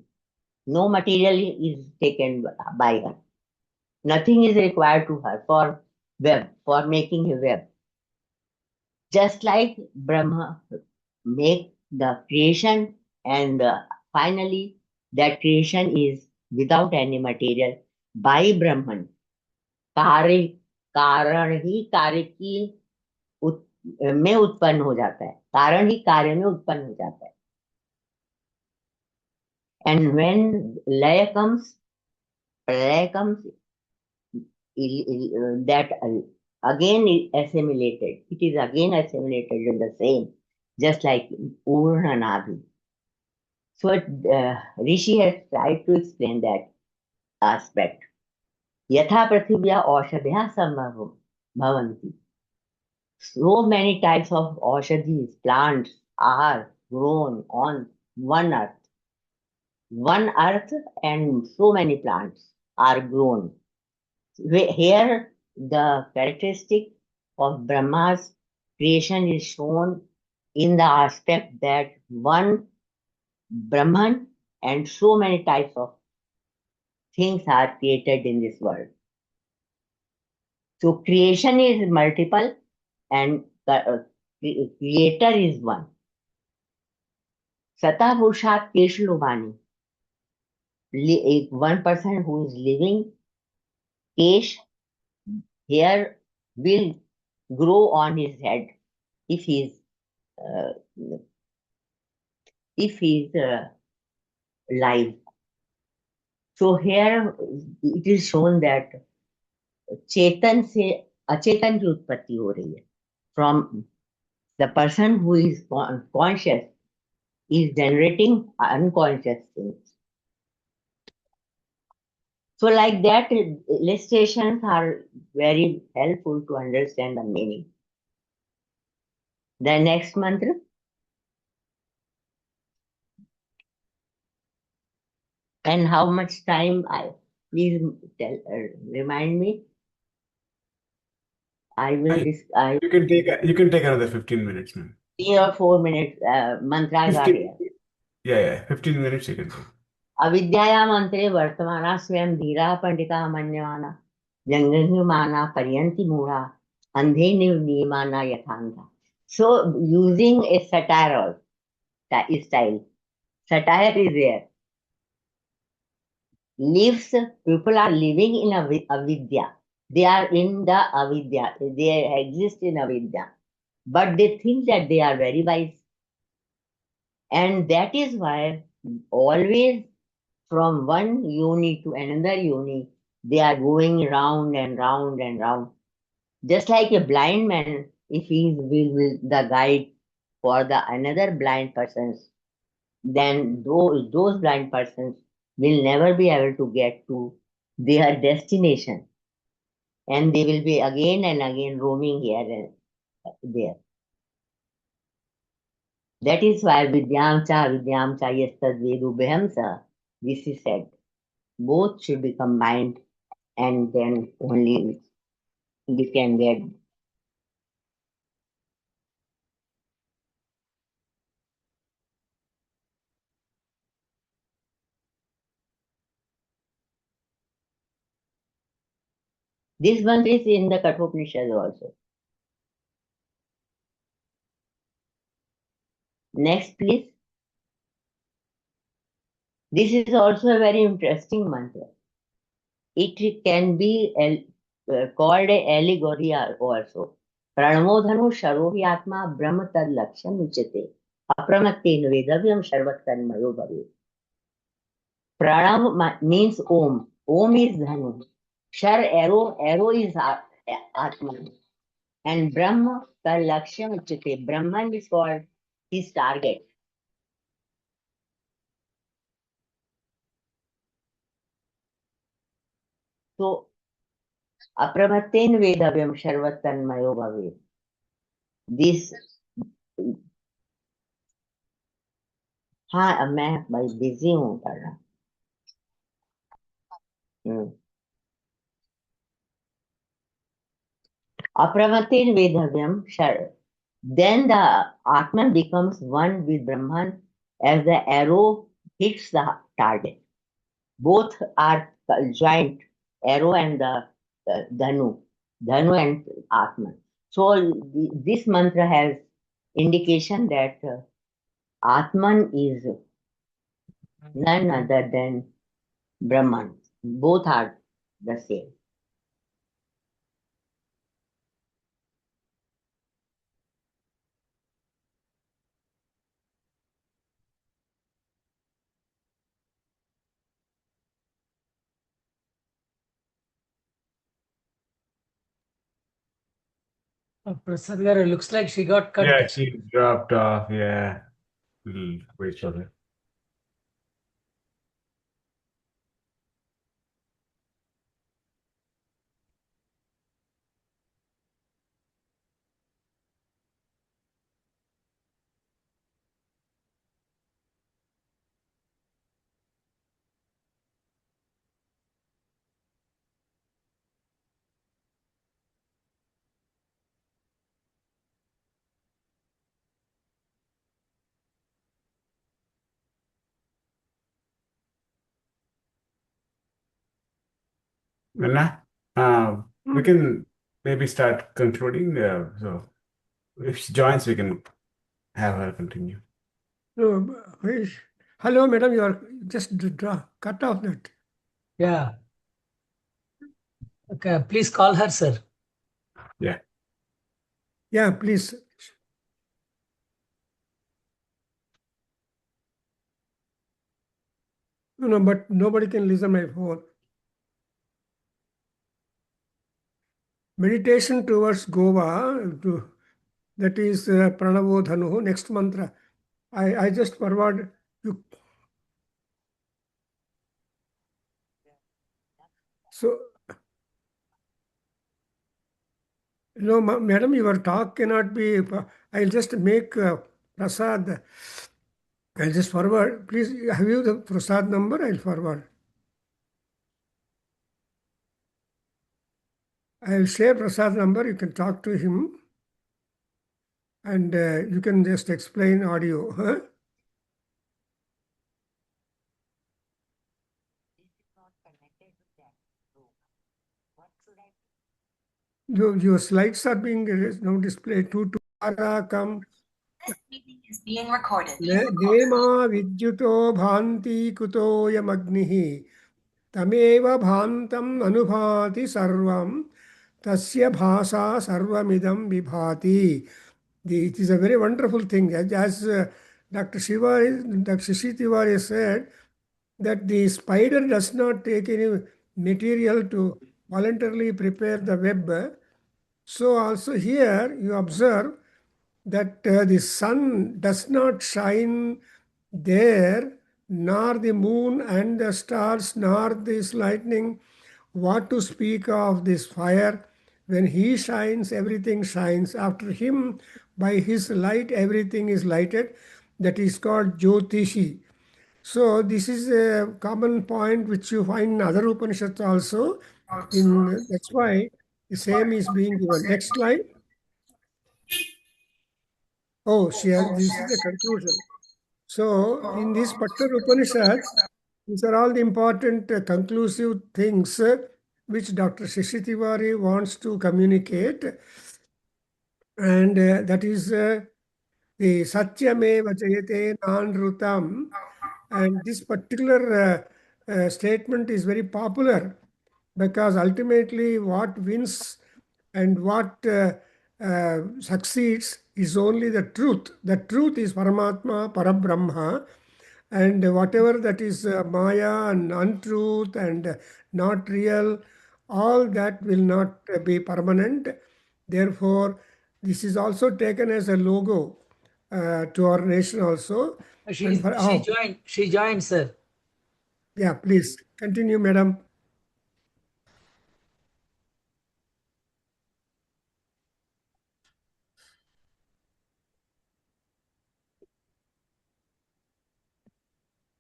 No material is taken by her. Nothing is required to her for web, for making a web. Just like Brahma make the creation, and finally that creation is without any material by Brahman. कार्य कारण ही कार्य की में उत्पन्न हो जाता है. कारण ही कार्य में उत्पन्न हो जाता है. And when laya comes, pralaya comes, that again is assimilated. It is again assimilated in the same, just like Urna Nabi. So Rishi has tried to explain that aspect. Yatha Prithivya Aushadhya Sambhavanti. So many types of Aushadhis, plants, are grown on one earth. One earth and so many plants are grown. Here the characteristic of Brahma's creation is shown in the aspect that one Brahman and so many types of things are created in this world. So creation is multiple and the creator is one. Sata Purushat Keshlubani. One person who is living, Kesh, hair will grow on his head if he is if he is live. So here it is shown that चेतन से अचेतन की उत्पत्ति हो रही है. From the person who is conscious is generating unconscious things. So like that, illustrations are very helpful to understand the meaning. The next mantra. And how much time please tell, remind me. I will You can take another 15 minutes, man. 3 or 4 minutes mantras are here. Yeah, 15 minutes you can take. अविद्याया मंत्रे वर्तमाना स्वयं धीरा पंडिता मन्यमाना जंगमाना पर्यंति मूढ़ा अंधे नियमाना यथांधा. So using a satire style, satire is there. People are living in avidya. They are in the avidya. They exist in avidya, but they think that they are very wise, and that is why always from one yoni to another yoni, they are going round and round and round. Just like a blind man, if he is with the guide for the another blind persons, then those blind persons will never be able to get to their destination. And they will be again and again roaming here and there. That is why vidyam cha yastad vedubhyam sa, this is said. Both should be combined and then only we can get. This one is in the Kathopanishad also. Next, please. This is also a very interesting mantra. It can be called a allegory also. Pranamodhanu sharohi atma brahma tad laksham uchate. Apramatten vedavyam sharvatkan mayo bhave. Pranam means Om. Om is Dhanu. Shar arrow is Atman. And Brahma tad laksham uchate. Brahman is called his target. So, Apramatten vedavyam sharvatkan mayo bhave. This, हाँ मैं भाई busy हूँ कर रहा. Apramatin vedavyam shar. Then the Atman becomes one with Brahman as the arrow hits the target. Both are joint, arrow and the Dhanu and Atman. So this mantra has indication that Atman is none other than Brahman. Both are the same. Prasad garu, looks like she got cut. Yeah, she dropped off. Yeah. Wait for her. Anna, we can maybe start concluding. So if she joins, we can have her continue. No, hello, madam, you are just cut off that. Yeah. Okay, please call her, sir. Yeah. Yeah, please. No, but nobody can listen my phone. Meditation towards Goa, that is Pranavo Dhanu, next mantra. I just forward you. So, no, madam, your talk cannot be. I'll just make Prasad. I'll just forward. Please, have you the Prasad number? I'll forward. I'll share Prasad number. You can talk to him. And you can just explain audio. Huh? Your slides are being now displayed. Come. This meeting is being recorded. Nema vidyuto bhanti kuto yamagnihi tameva bhantam anubhati sarvam tasya bhasa sarvamidam vibhati. It is a very wonderful thing. As Dr. Shashi Tiwari said, that the spider does not take any material to voluntarily prepare the web. So also here you observe that the sun does not shine there, nor the moon and the stars, nor this lightning. What to speak of this fire? When he shines, everything shines. After him, by his light, everything is lighted. That is called Jyotishi. So this is a common point which you find in other Upanishads also. That's why the same is being given. Next slide. Oh, this is the conclusion. So in this particular Upanishads, these are all the important conclusive things which Dr. Shashi Tiwari wants to communicate. And that is the Satyameva Jayate Nanrutam. And this particular statement is very popular because ultimately what wins and what succeeds is only the truth. The truth is Paramatma, Parabrahma, and whatever that is Maya and untruth and not real, all that will not be permanent. Therefore, this is also taken as a logo to our nation also. She joined. She joined, sir. Yeah, please continue, madam.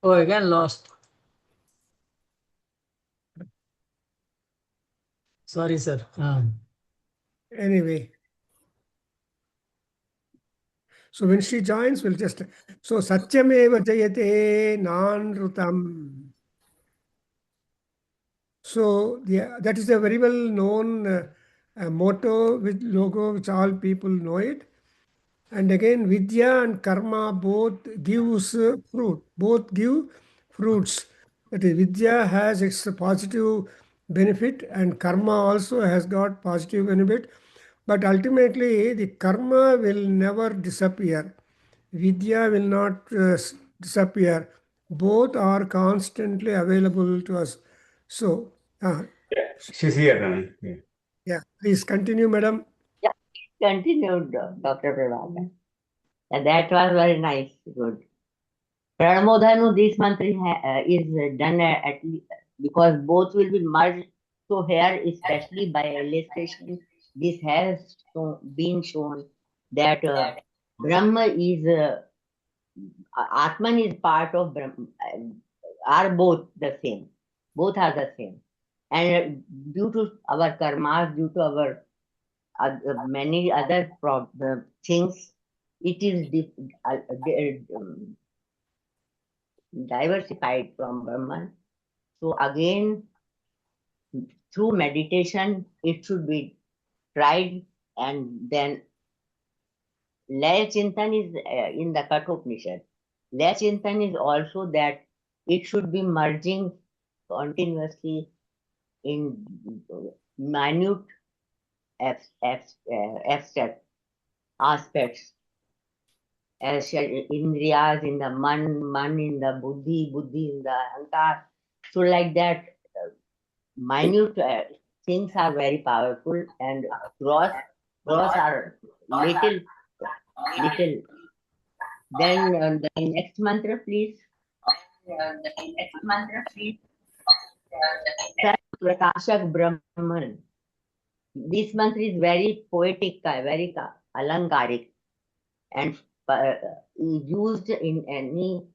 Oh, again lost. Sorry, sir. Anyway. So when she joins, we'll just... So Satyameva Jayate Nanrutam. So yeah, that is a very well known motto with logo which all people know it. And again, Vidya and Karma both gives fruit. Both give fruits. That is, Vidya has its positive benefit and Karma also has got positive benefit. But ultimately, the Karma will never disappear. Vidya will not disappear. Both are constantly available to us. So, She's here. yeah, please continue, madam. Yeah, continued, Dr. Pravachana. And that was very nice. Good. Pranamodhanu, this mantra is done at least because both will be merged. So here, especially by illustration, this has been shown that Brahma is Atman is part of Brahma, are both the same. Both are the same. And due to our karmas, due to our many other things, it is diversified from Brahman. So again, through meditation, it should be tried, and then Laya Chintan is in the Kathopanishad. Laya Chintan is also that it should be merging continuously in minute abstract aspects. as Indriyas in the man in the buddhi in the ahankar. So like that, minute things are very powerful, and gross are little. Then the next mantra, please. Sat Prakashak Brahman. This mantra is very poetic, very alankaric, and used in any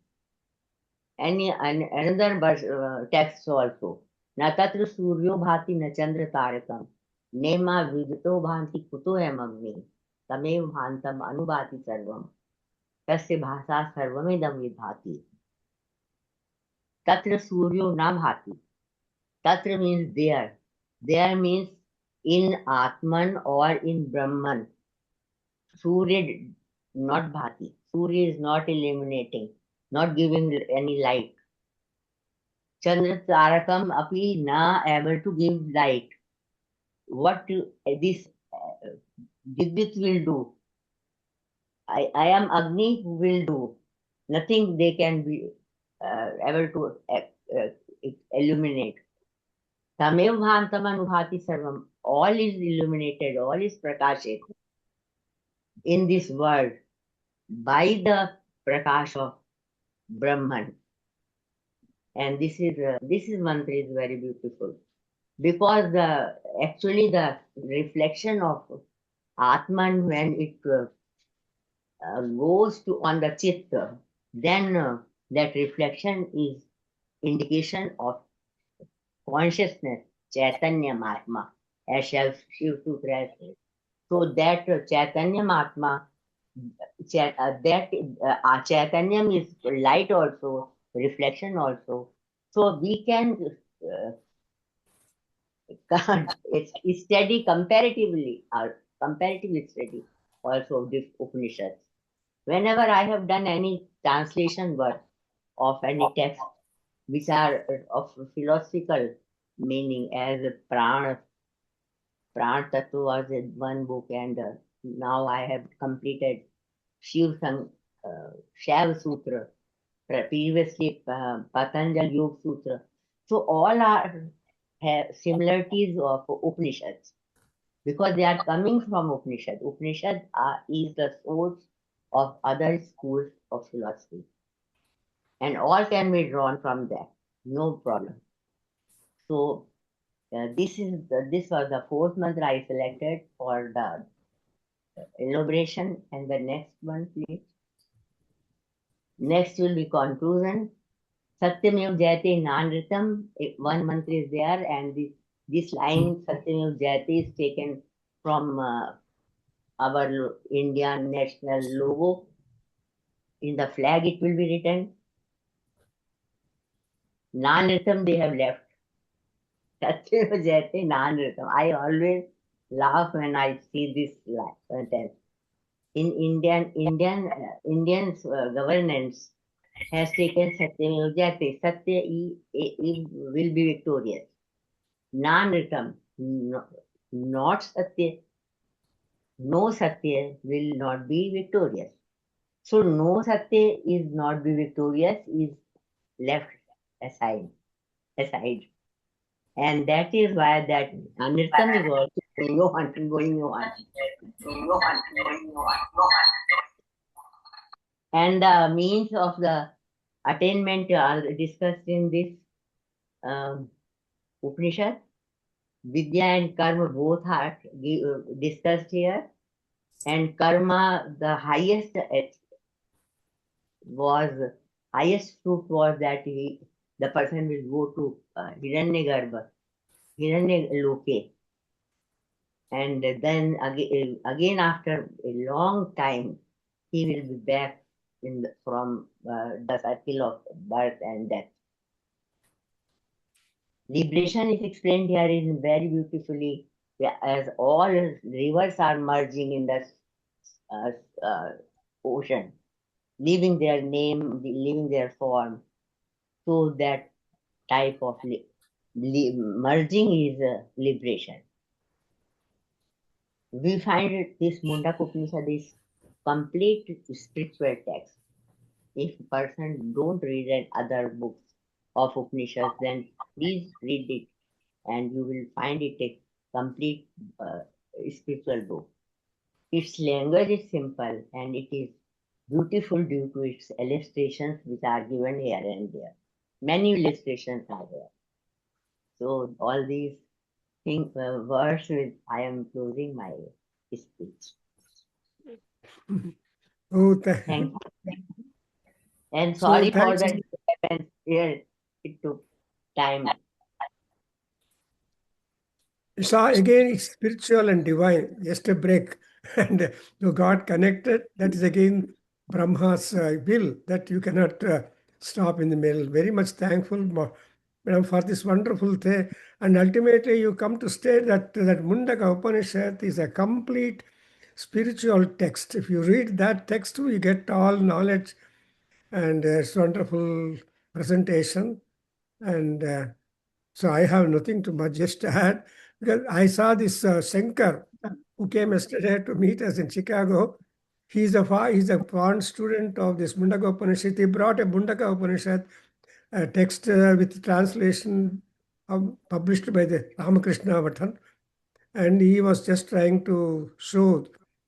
another text also. Na tatra suryo bhati na chandra tarakam. Nema vidito bhanti kuto em agni. Tamev bhantam anubhati sarvam. Tasya bhasa sarvamidam vidhati. Tatra suryo na bhati. Tatra means there. There means in Atman or in Brahman. Surya not bhati. Surya is not illuminating, not giving any light. Chandra Tarakam api na able to give light. What this Vidit will do? I am Agni who will do. Nothing they can be able to illuminate. Tamev bhantam anubhati sarvam. All is illuminated, all is prakashit in this world by the prakash of Brahman. And this mantra is very beautiful, because actually the reflection of Atman, when it goes to on the chitta, then that reflection is indication of consciousness, Chaitanya Mahatma, as Shiv Sutra says. So that Chaitanya Mahatma, Chaitanyam is light also, reflection also. So we can study comparatively study also of this Upanishads. Whenever I have done any translation work of any text which are of philosophical meaning, as Pran Tattva was one book, and now I have completed Shiv Sutra, previously Patanjali Yoga Sutra. So all have similarities of Upanishads, because they are coming from Upanishad. Upanishad is the source of other schools of philosophy, and all can be drawn from that, no problem. So this was the fourth mantra I selected for the elaboration, and the next one, please. Next will be conclusion. Satyamev Jayate Nanritam. One mantra is there, and this line Satyamev Jayate is taken from our Indian national logo. In the flag it will be written. Nanritam they have left. Satyamev Jayate Nanritam. I always laugh when I see this sentence. In Indian governance has taken Satyamev Jayate. Satya will be victorious. Nanritam, not Satya. No Satya will not be victorious. So no Satya is not be victorious, is left aside. And that is why that Anritam is also going on. And the means of the attainment are discussed in this Upanishad. Vidya and karma both are discussed here. And karma, the highest fruit was that the person will go to Hiranyagarbha, Hiranyaloke, and then again after a long time he will be back from the cycle of birth and death. Liberation is explained here in very beautifully, as all rivers are merging in the ocean, leaving their name, leaving their form. So that type of merging is liberation. We find this Mundaka Upanishad is complete spiritual text. If a person don't read other books of Upanishads, then please read it and you will find it a complete spiritual book. Its language is simple and it is beautiful due to its illustrations which are given here and there. Many illustrations are there. So all these words with I am closing my speech. Oh, Thank you. And so sorry for thanks. the disturbance here. It took time. So again, it's spiritual and divine. Just a break, and you got connected. That is again Brahma's will that you cannot stop in the middle. Very much thankful, madam, for this wonderful thing. And ultimately, you come to state that Mundaka Upanishad is a complete spiritual text. If you read that text, you get all knowledge, and it's wonderful presentation. And so I have nothing to much just add, because I saw this Shankar who came yesterday to meet us in Chicago. He's a foreign student of this Mundaka Upanishad. He brought a Mundaka Upanishad text with translation published by the Ramakrishna Vatan, and he was just trying to show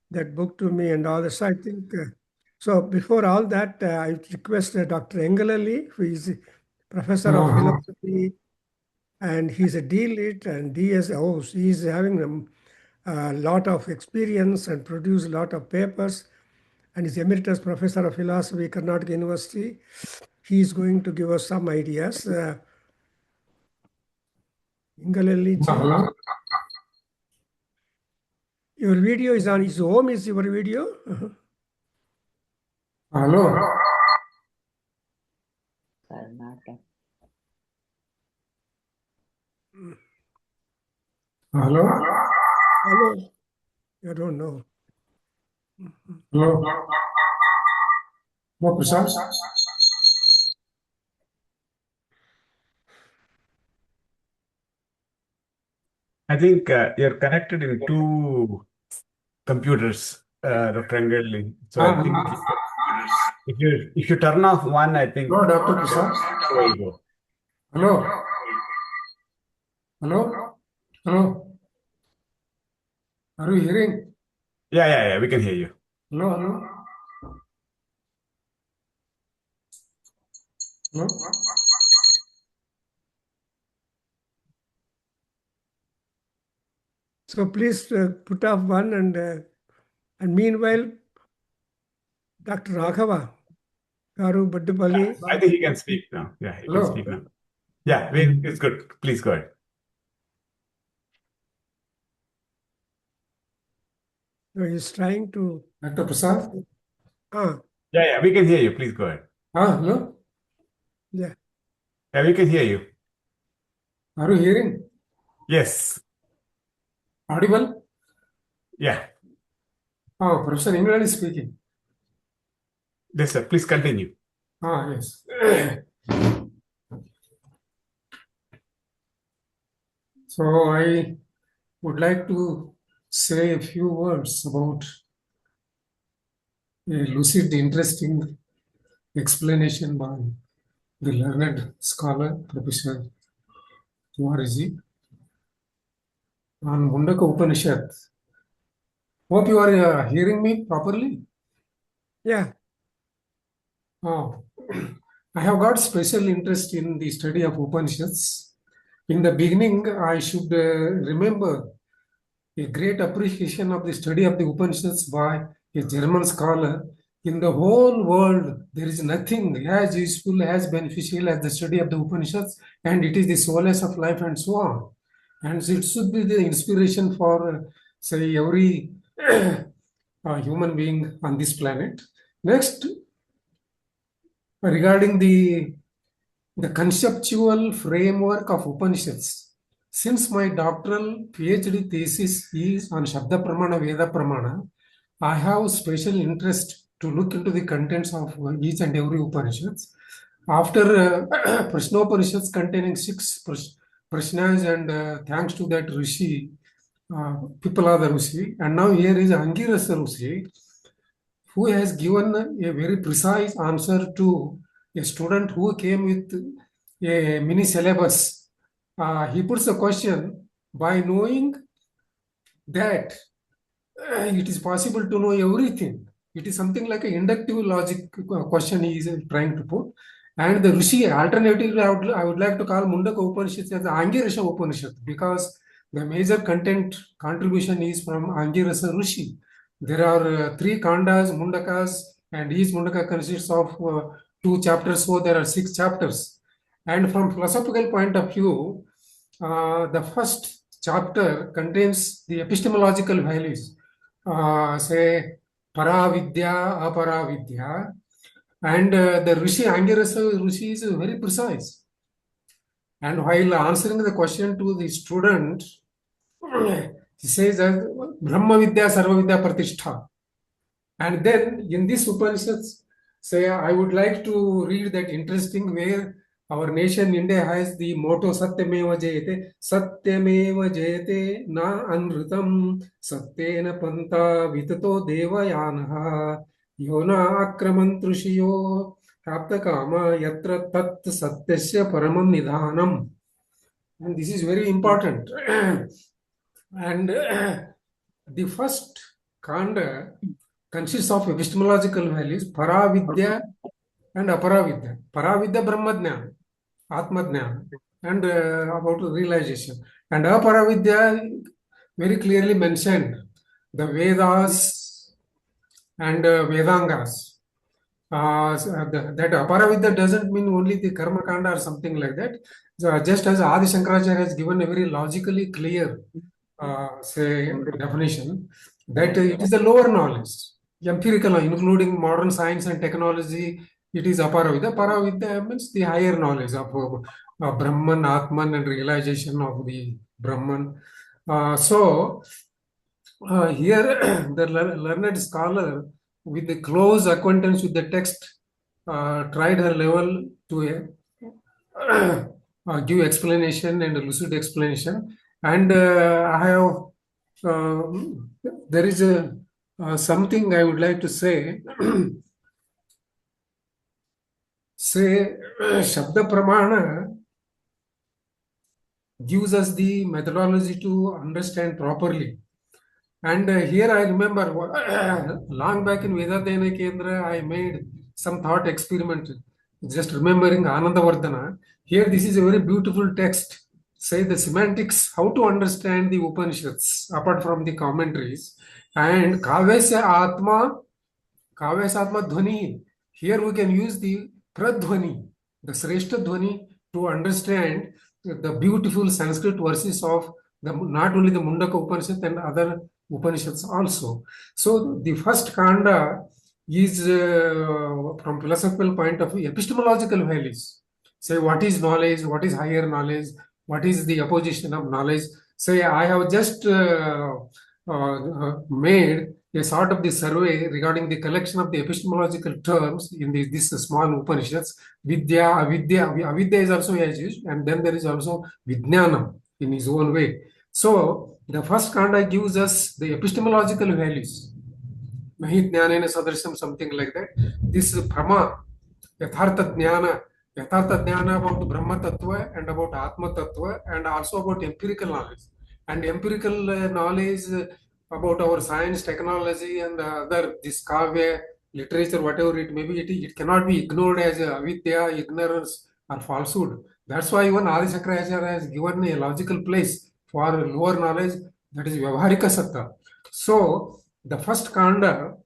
that book to me and all this. I think so. Before all that, I request Dr. Engelali, who is professor of philosophy, and he's a D.Lit and DSO. He's having a lot of experience and produced a lot of papers, and he's emeritus professor of philosophy, Karnataka University. He's going to give us some ideas. Ingalalli ji, your video is on his home. Is your video? Hello. Karnataka. Hello. Hello. I don't know. Hello. No, Prashant. I think you're connected in two computers, Dr. Engelli. So I think if you turn off one, I think. No, Dr. Prashant. There you go. Hello. Hello. Hello. Are you hearing? Yeah. We can hear you. Hello. Hello. Hello. So please put off one, and meanwhile, Dr. Raghava, Garu Baddupalli. I think he can speak now. Yeah, he can speak now. Yeah, it's good. Please go ahead. So he's trying to. Dr. Prasad? Yeah, we can hear you. Please go ahead. Hello? Yeah. Yeah, we can hear you. Are you hearing? Yes. Audible? Yeah. Oh, Professor England is speaking. Yes, sir. Please continue. Yes. So I would like to say a few words about a lucid, interesting explanation by the learned scholar, Professor Tiwari on Mundaka Upanishad. Hope you are hearing me properly. Yeah. I have got special interest in the study of Upanishads. In the beginning, I should remember a great appreciation of the study of the Upanishads by a German scholar. In the whole world, there is nothing as useful, as beneficial as the study of the Upanishads, and it is the solace of life and so on. And it should be the inspiration for, say, every human being on this planet. Next, regarding the conceptual framework of Upanishads, since my doctoral PhD thesis is on Shabda Pramana, Veda Pramana, I have special interest to look into the contents of each and every Upanishads. After Prashnopanishads containing 6 Prashnas, and thanks to that Rishi, Pipala the Rishi, and now here is Angirasa Rishi. who has given a very precise answer to a student who came with a mini syllabus. He puts the question by knowing that it is possible to know everything. It is something like an inductive logic question he is trying to put. And the Rishi, alternatively, I would like to call Mundaka Upanishad as the Angirasa Upanishad, because the major content contribution is from Angirasa Rishi. There are 3 kandas, Mundakas, and each Mundaka consists of 2 chapters, so there are 6 chapters. And from philosophical point of view, the first chapter contains the epistemological values, say Paravidya, Aparavidya, and the Rishi, Angirasa Rishi is very precise. And while answering the question to the student, he says that Brahma Vidya, Sarva Vidya Pratishtha. And then in this Upanishads, say I would like to read that interesting where our nation India has the motto Satyameva Jayate na anrutam Satyena Panta Vitato Devayanaha Yona Akramantrushio Praptakama Yatra Tat Satyasya Paramam Nidhanam. And this is very important. And the first kanda consists of epistemological values, Paravidya and Aparavidya. Paravidya, Brahmadhyana, Atmadhyana, and about realization. And Aparavidya, very clearly mentioned, the Vedas and Vedangas. That Aparavidya doesn't mean only the Karma Kanda or something like that. Just as Adi Shankaracharya has given a very logically clear say definition, that it is the lower knowledge, empirical, including modern science and technology. It is Aparavidya. Paravidya means the higher knowledge of Brahman, Atman, and realization of the Brahman. So here the learned scholar, with the close acquaintance with the text, tried her level to give explanation and lucid explanation. And I have there is something I would like to say. Say Shabda Pramana gives us the methodology to understand properly. And here I remember long back in Adhyayana Kendra, I made some thought experiment, just remembering Anandavardhana. Here, this is a very beautiful text. Say the semantics, how to understand the Upanishads, apart from the commentaries. And Kavesya Atma Dhvani. Here we can use the Pradhvani, the Sreshta Dhvani, to understand the beautiful Sanskrit verses of not only the Mundaka Upanishad and other Upanishads also. So the first kanda is from philosophical point of view, epistemological values. Say what is knowledge, what is higher knowledge, what is the opposition of knowledge. Say I have just made a sort of the survey regarding the collection of the epistemological terms in this small Upanishads. Vidya, avidya is also used, and then there is also Vijnanam in his own way. So the first kanda gives us the epistemological values. Mahi jnanena sadrasham, something like that. This is Brahma, Yathartha Jnana about the Brahma Tattva and about Atma Tattva, and also about empirical knowledge. And empirical knowledge about our science, technology, and other, this kavya, literature, whatever it may be, it cannot be ignored as avidya, ignorance, or falsehood. That's why even Adi Shankaracharya has given a logical place for lower knowledge, that is Vyavaharika Satta. So, the first kanda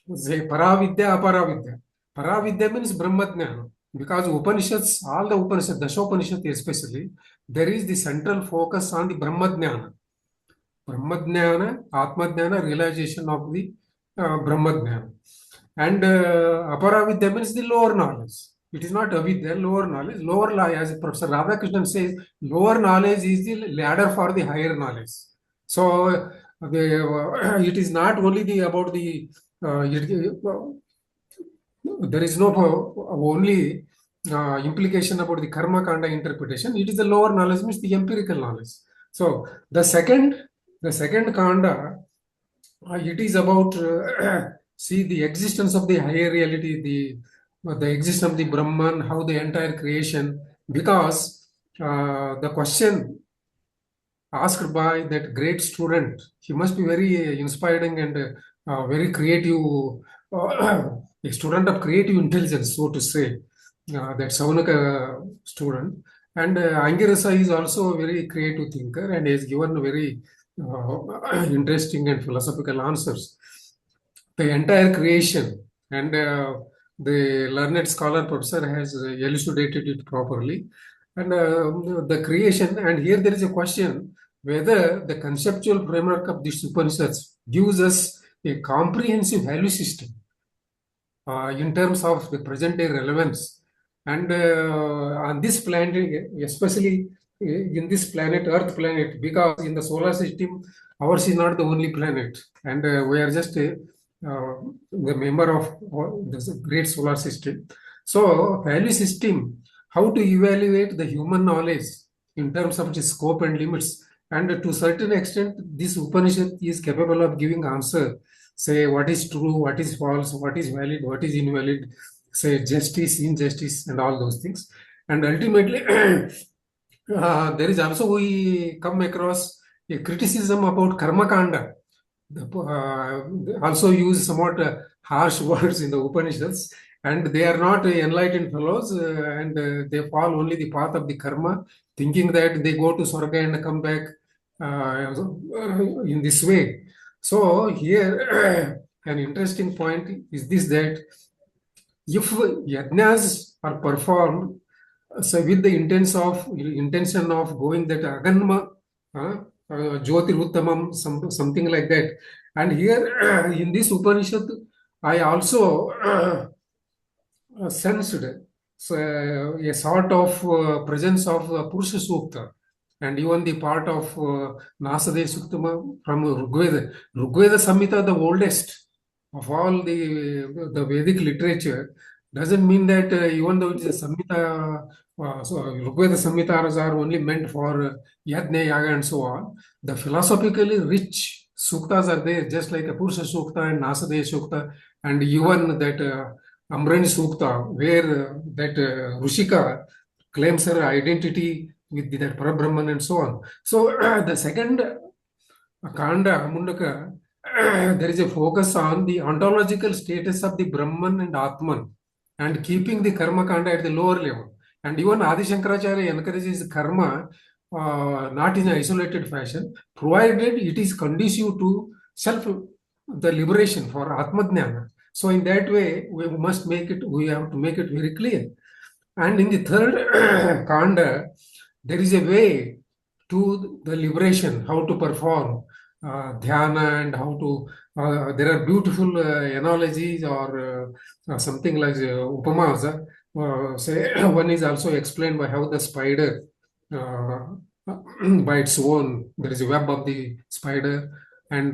is Paravidya, Aparavidya. Paravidya means Brahmadhyana. Because Upanishads, all the Upanishads, Dashopanishad especially, there is the central focus on the Brahmadhyana. Brahmadhyana, Atmadhyana, realization of the Brahmadhyana. And Aparavidya means the lower knowledge. It is not avidya, lower knowledge. Lower knowledge, as Professor Radhakrishnan says, lower knowledge is the ladder for the higher knowledge. So it is not only about the there is no only implication about the karma kanda interpretation. It is the lower knowledge, means the empirical knowledge. So the second kanda, it is about see the existence of the higher reality, the existence of the Brahman, how the entire creation, because the question asked by that great student, he must be very inspiring and very creative, a student of creative intelligence, so to say, that Saunaka student. And Angirasa is also a very creative thinker and has given very interesting and philosophical answers. The entire creation, and the learned scholar professor has elucidated it properly. And the creation, and here there is a question whether the conceptual framework of this Upanishads gives us a comprehensive value system in terms of the present day relevance. And on this planet, especially in this planet, Earth planet, because in the solar system, ours is not the only planet, and we are just the member of this great solar system. So, value system, how to evaluate the human knowledge in terms of its scope and limits. And to a certain extent, this Upanishad is capable of giving answer, say what is true, what is false, what is valid, what is invalid, say justice, injustice, and all those things. And ultimately, there is also, we come across a criticism about karma kanda. Also use somewhat harsh words in the Upanishads, and they are not enlightened fellows, and they follow only the path of the karma, thinking that they go to Swarga and come back in this way. So here, an interesting point is this, that if yajnas are performed so with the intention of going that aganma, jyotiruttamam, something like that. And here in this Upanishad, I also sensed a sort of presence of Purusha Sukta, and even the part of Nasade Suktama from Rigveda. Rigveda Samhita, the oldest of all the Vedic literature, doesn't mean that even though it is a Samhita, so Rigveda Samhitas are only meant for Yajna, Yaga, and so on. The philosophically rich suktas are there, just like a Purusha Sukta and Nasade Sukta, and even that Amrani Sukta, where that Rushika claims her identity with that Parabrahman and so on. So the second Kanda, Mundaka, there is a focus on the ontological status of the Brahman and Atman, and keeping the Karma Kanda at the lower level. And even Adi Shankaracharya encourages karma not in an isolated fashion, provided it is conducive to the liberation for Atmadhyana. So in that way, we have to make it very clear. And in the third Kanda, there is a way to the liberation, how to perform dhyana, and how to, there are beautiful analogies or something like upamas. Say one is also explained by how the spider, by its own, there is a web of the spider, and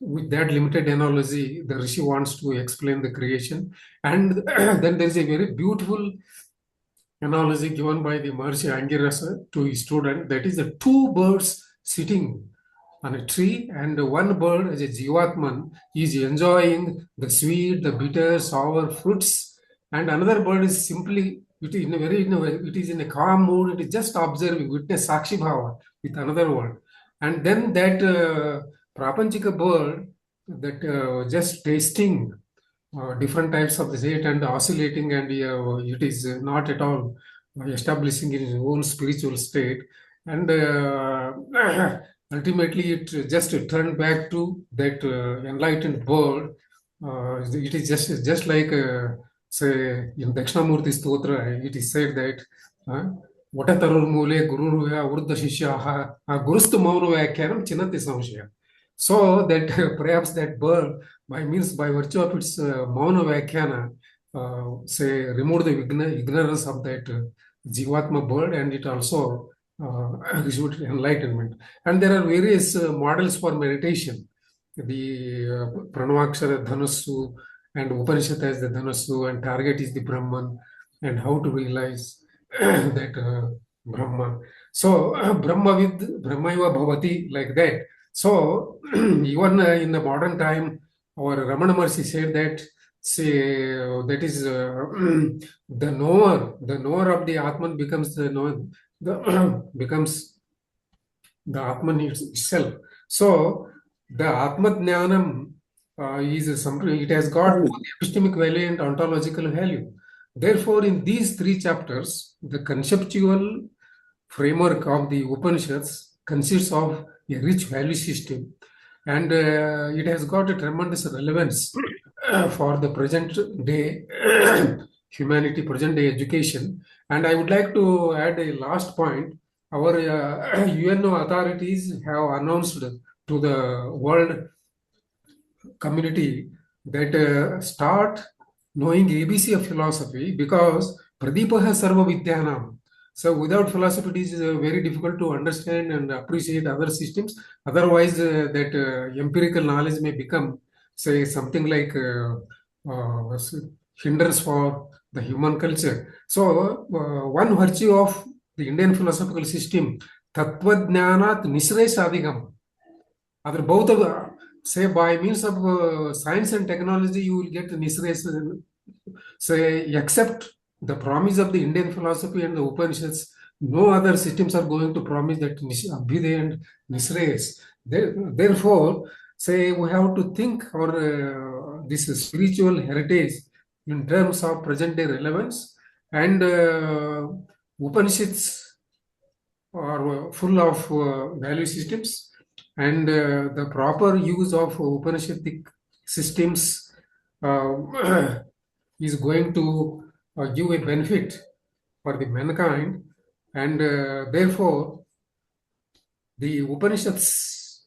with that limited analogy, the Rishi wants to explain the creation. And then there is a very beautiful analogy given by the Maharishi Angirasa to his student, that is the two birds sitting on a tree, and one bird as a Jivatman is enjoying the sweet, the bitter, sour fruits, and another bird is simply, it is in a calm mood, it is just observing, witness Sakshi Bhava with another word. And then that Prapanchika bird, that just tasting different types of the state and oscillating, and it is not at all establishing in its own spiritual state, and ultimately it just turned back to that enlightened bird. It is just like say in Dakshinamurti Stotra, it is said that Vatatarur Mule Guru Urda Shishya Gurustu Maunu Vyakyanam Chinati Samshya. So that perhaps that bird, by virtue of its Mauna Vyakhyana, say remove the ignorance of that Jivatma bird, and it also received enlightenment. And there are various models for meditation. The Pranavakshara Dhanasu, and Upanishad as the Dhanasu, and target is the Brahman, and how to realize that Brahman. So Brahma with Brahmaiva Bhavati, like that. So even in the modern time, our Ramana Maharshi said that, say, that is the knower of the Atman becomes the knower, becomes the Atman itself. So the Atma Jnanam is something, it has got both epistemic value and ontological value. Therefore, in these three chapters, the conceptual framework of the Upanishads consists of a rich value system, and it has got a tremendous relevance for the present day humanity, present day education. And I would like to add a last point. Our UNO authorities have announced to the world community that start knowing ABC of philosophy, because Pradipaha Sarva Vidyanam. So without philosophy, it is very difficult to understand and appreciate other systems. Otherwise, that empirical knowledge may become, say, something like hindrance for the human culture. So one virtue of the Indian philosophical system, Tattvajnanat Nisresadigam. Other both of say by means of science and technology, you will get Nisres. Say, except the promise of the Indian philosophy and the Upanishads, no other systems are going to promise that Abhyuday and Nisres. Therefore, say we have to think our this spiritual heritage in terms of present day relevance, and Upanishads are full of value systems, and the proper use of Upanishadic systems is going to give a benefit for the mankind, and therefore the Upanishads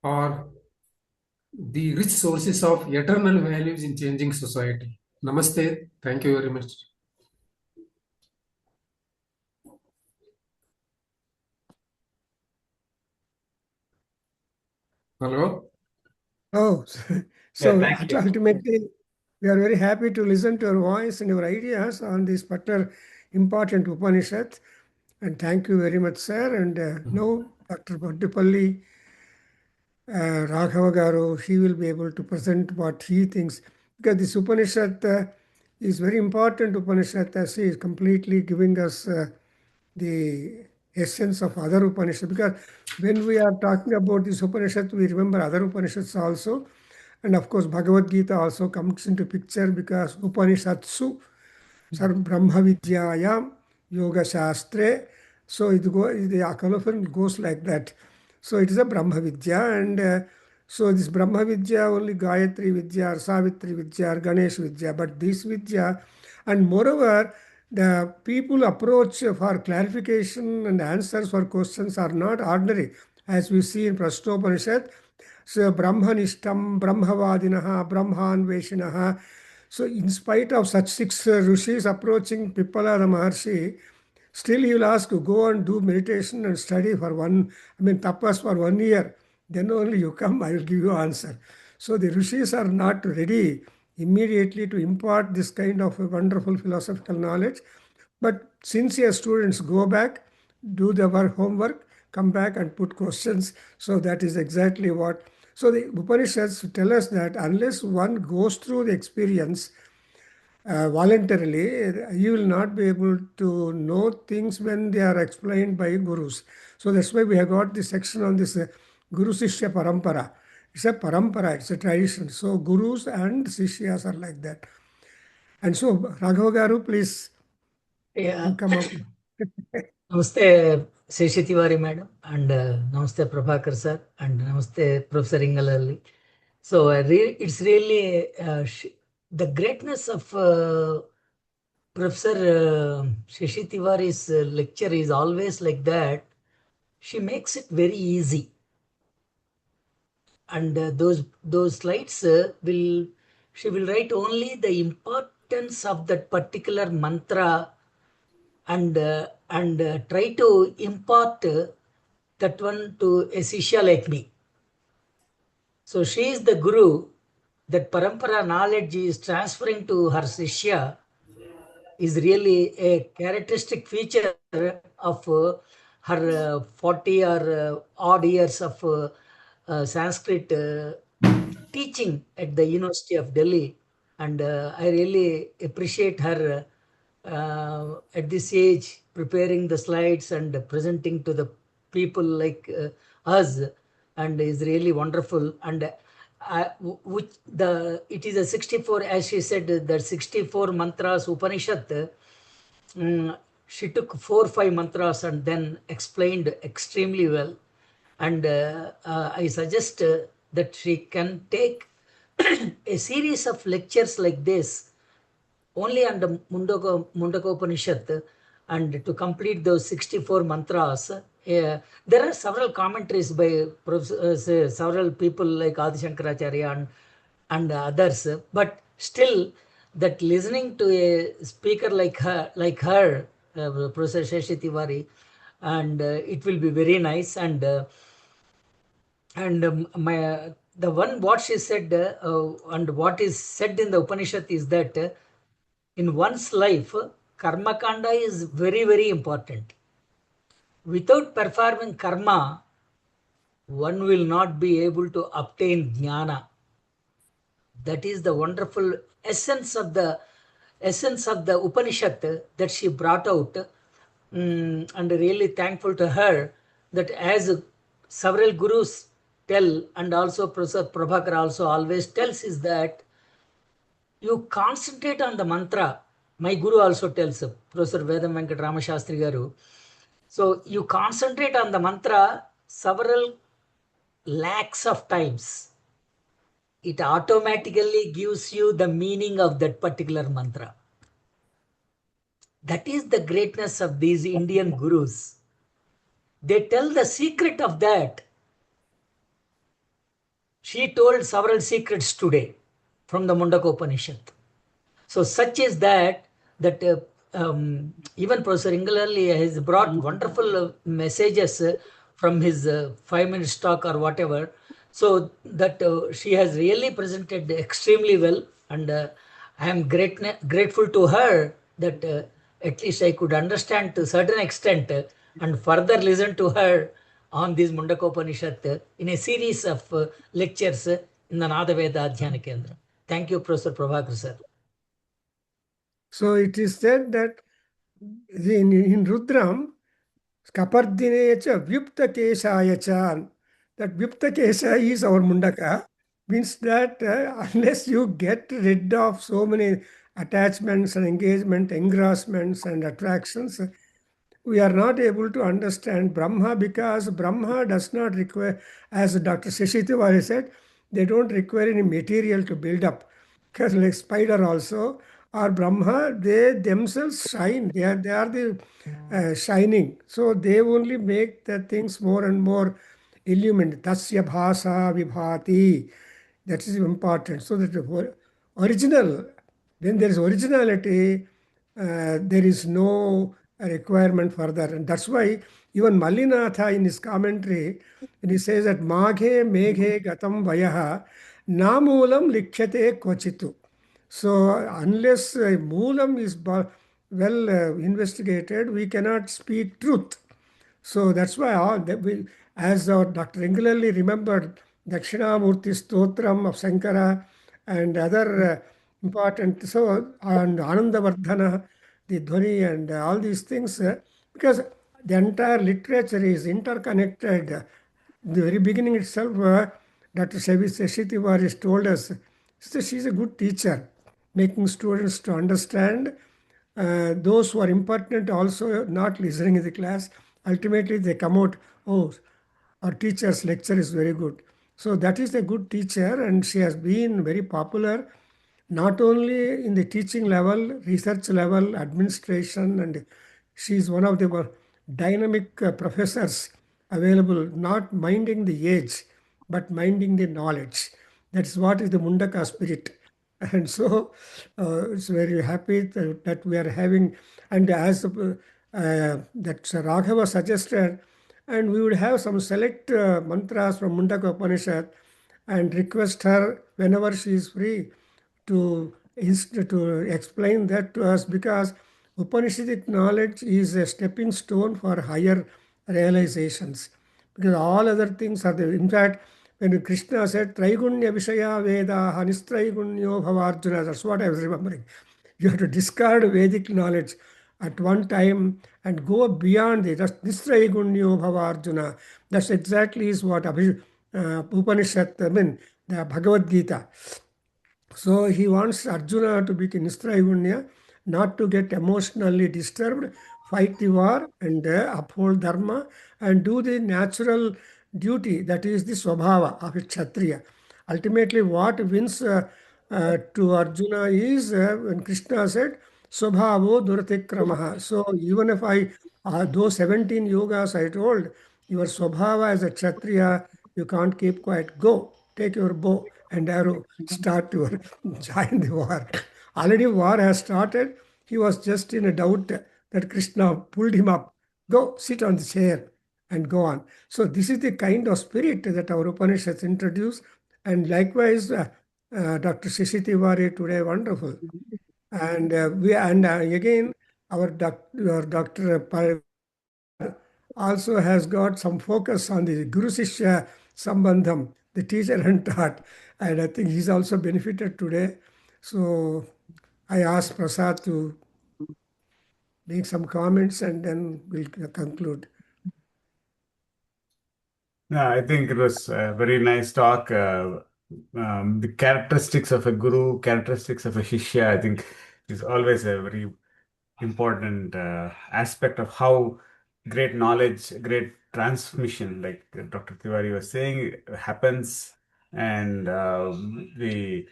are the rich sources of eternal values in changing society. Namaste. Thank you very much. Hello. Oh, so thank you. ultimately, we are very happy to listen to your voice and your ideas on this particular important Upanishad. And thank you very much, sir. And now, Dr. Baddupalli Raghava Garu, he will be able to present what he thinks. Because this Upanishad is very important Upanishad, as he is completely giving us the essence of other Upanishads. Because when we are talking about this Upanishad, we remember other Upanishads also. And of course, Bhagavad Gita also comes into picture, because Upanishadsu Sar Brahma Vidyayam Yoga Shastre. So the colophon goes like that. So it is a Brahma Vidya, and so this Brahma Vidya, only Gayatri Vidya, or Savitri Vidya, or Ganesh Vidya, but this Vidya, and moreover, the people approach for clarification and answers for questions are not ordinary, as we see in Prashnopanishad. So Brahmanishtam, Brahmavadinaha, Brahmanveshinaha. So in spite of such six rishis approaching Pippala the Maharshi, still he will ask to go and do meditation and study for tapas for 1 year. Then only you come, I will give you answer. So the rishis are not ready immediately to impart this kind of a wonderful philosophical knowledge. But sincere students go back, do their homework, come back and put questions. So that is exactly what. So the Upanishads tell us that unless one goes through the experience voluntarily, you will not be able to know things when they are explained by gurus. So that's why we have got this section on this Guru Sishya Parampara. It's a parampara, it's a tradition. So gurus and sishyas are like that. And so, Raghava Garu, please come up. Namaste, Shashi Tiwari madam, and Namaste Prabhakar sir, and Namaste Professor Ingalalli. So it's really the greatness of Professor Shashi Tiwari's lecture is always like that. She makes it very easy, and those slides she will write only the importance of that particular mantra, and try to impart that one to a Shishya like me. So she is the Guru. That parampara knowledge is transferring to her Shishya is really a characteristic feature of her 40 or odd years of Sanskrit teaching at the University of Delhi, and I really appreciate her at this age preparing the slides and presenting to the people like us, and is really wonderful. And which the it is a 64, as she said, the 64 mantras Upanishad. She took 4 5 mantras and then explained extremely well. And I suggest that she can take a series of lectures like this only under Mundaka Upanishad, and to complete those 64 mantras. There are several commentaries by several people like Adi Shankaracharya and others, but still that listening to a speaker like her, Professor Shashi Tiwari, and it will be very nice. And my the one what she said and what is said in the Upanishad is that in one's life, karma kanda is very, very important. Without performing karma, one will not be able to obtain jnana. That is the wonderful essence of the Upanishad that she brought out. And really thankful to her that as several gurus tell, and also Professor Prabhakar also always tells, is that you concentrate on the mantra. My guru also tells, Professor Vedam Venkat Ramashastri Garu. So you concentrate on the mantra several lakhs of times. It automatically gives you the meaning of that particular mantra. That is the greatness of these Indian gurus. They tell the secret of that. She told several secrets today from the Mundaka Upanishad. So such is that even Professor Ingalalli has brought wonderful messages from his 5 minutes talk or whatever. So that she has really presented extremely well, and I am grateful to her that at least I could understand to a certain extent and further listen to her on this Mundaka Upanishad in a series of lectures in the Nada Veda Adhyayana Kendra. Thank you, Professor Prabhakar sir. So it is said that in Rudram, Kapardine cha Vyupta Kesaya cha, that Vyupta Kesha is our Mundaka, means that unless you get rid of so many attachments and engagement, engrossments and attractions, we are not able to understand Brahma, because Brahma does not require, as Dr. Shashi Tiwari said, they don't require any material to build up. Because like spider also, or Brahma, they themselves shine. They are the shining. So they only make the things more and more illumined. Tasya bhasa vibhati. That is important. So that the original, when there is originality, there is no requirement further. And that's why even Mallinatha in his commentary, when he says that Maghe Meghe Gatam Vayaha Namulam Likhyate Kochitu. So unless Moolam is well investigated, we cannot speak truth. So that's why as our Dr. Ingalalli remembered, Dakshinamurti Stotram of Sankara and other important, so, and Anandavardhana, the Dhwani and all these things, because the entire literature is interconnected. In the very beginning itself, Dr. Shashi Tiwari told us, she's a good teacher, making students to understand. Those who are impertinent also not listening in the class, ultimately they come out, oh, our teacher's lecture is very good. So that is a good teacher, and she has been very popular, not only in the teaching level, research level, administration, and she is one of the more dynamic professors available, not minding the age, but minding the knowledge. That's what is the Mundaka spirit. And so it's very happy that we are having, and as that Raghava suggested, and we would have some select mantras from Mundaka Upanishad and request her whenever she is free to explain that to us, because Upanishadic knowledge is a stepping stone for higher realizations. Because all other things are there. In fact, when Krishna said, Traigunya Vishaya Veda, Nistraigunya Bhavarjuna, that's what I was remembering. You have to discard Vedic knowledge at one time and go beyond it. That's Nistraigunya Bhavarjuna. That's exactly is what Upanishad, I mean, the Bhagavad Gita. So he wants Arjuna to be Nistraigunya, not to get emotionally disturbed, fight the war and uphold dharma and do the natural duty, that is the swabhava of a Kshatriya. Ultimately, what wins to Arjuna is when Krishna said, Swabhavo Duratikramaha. So even if those 17 yogas I told, your swabhava as a Kshatriya, you can't keep quiet. Go, take your bow and arrow, start your join the war. Already war has started. He was just in a doubt that Krishna pulled him up. Go, sit on the chair and go on. So this is the kind of spirit that our Upanishads introduce. And likewise, Dr. Shashi Tiwari today, wonderful. And again, our Dr. also has got some focus on the Guru Sishya Sambandham, the teacher and taught. And I think he's also benefited today. So I asked Prasad to make some comments and then we'll conclude. Yeah, I think it was a very nice talk. The characteristics of a guru, characteristics of a shishya, I think is always a very important aspect of how great knowledge, great transmission, like Dr. Tiwari was saying, happens. And the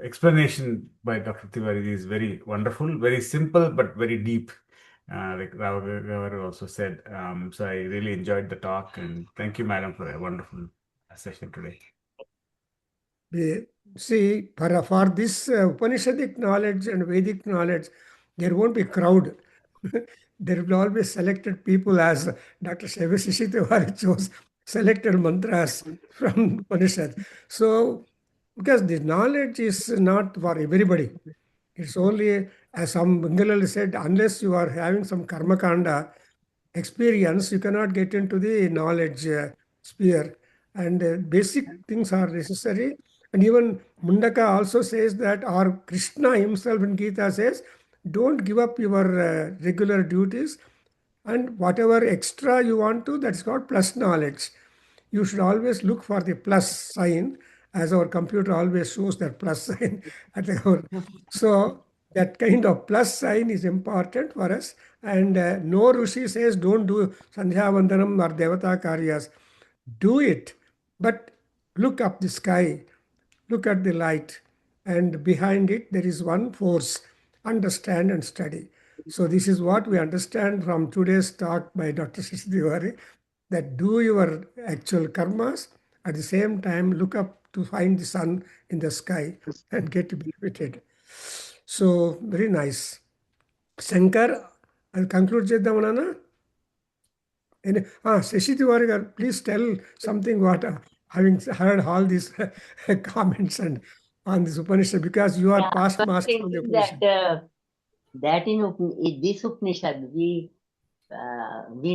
explanation by Dr. Tiwari is very wonderful, very simple, but very deep. Like Rav also said. So I really enjoyed the talk, and thank you, madam, for a wonderful session today. See, for this Upanishadic knowledge and Vedic knowledge, there won't be crowd. There will always selected people, as Dr. Shivashi Tiwari chose selected mantras from Upanishad. So, because the knowledge is not for everybody. It's only, as some Bengaluru said, unless you are having some karma kanda experience, you cannot get into the knowledge sphere. And basic things are necessary. And even Mundaka also says that, or Krishna himself in Gita says, don't give up your regular duties, and whatever extra you want to, that's called plus knowledge. You should always look for the plus sign, as our computer always shows that plus sign at our. So that kind of plus sign is important for us. And no Rishi says don't do Sandhya Vandanam or Devata Karyas. Do it, but look up the sky, look at the light, and behind it there is one force. Understand and study. So this is what we understand from today's talk by Dr. Shashi Tiwari, that do your actual karmas, at the same time look up to find the sun in the sky and get benefited. So very nice. Shankar, I'll conclude Cheddamana. Shashi Tiwari garu, please tell something what having heard all these comments and on this Upanishad, because you are past first master thing of the is Upanishad. that in this Upanishad we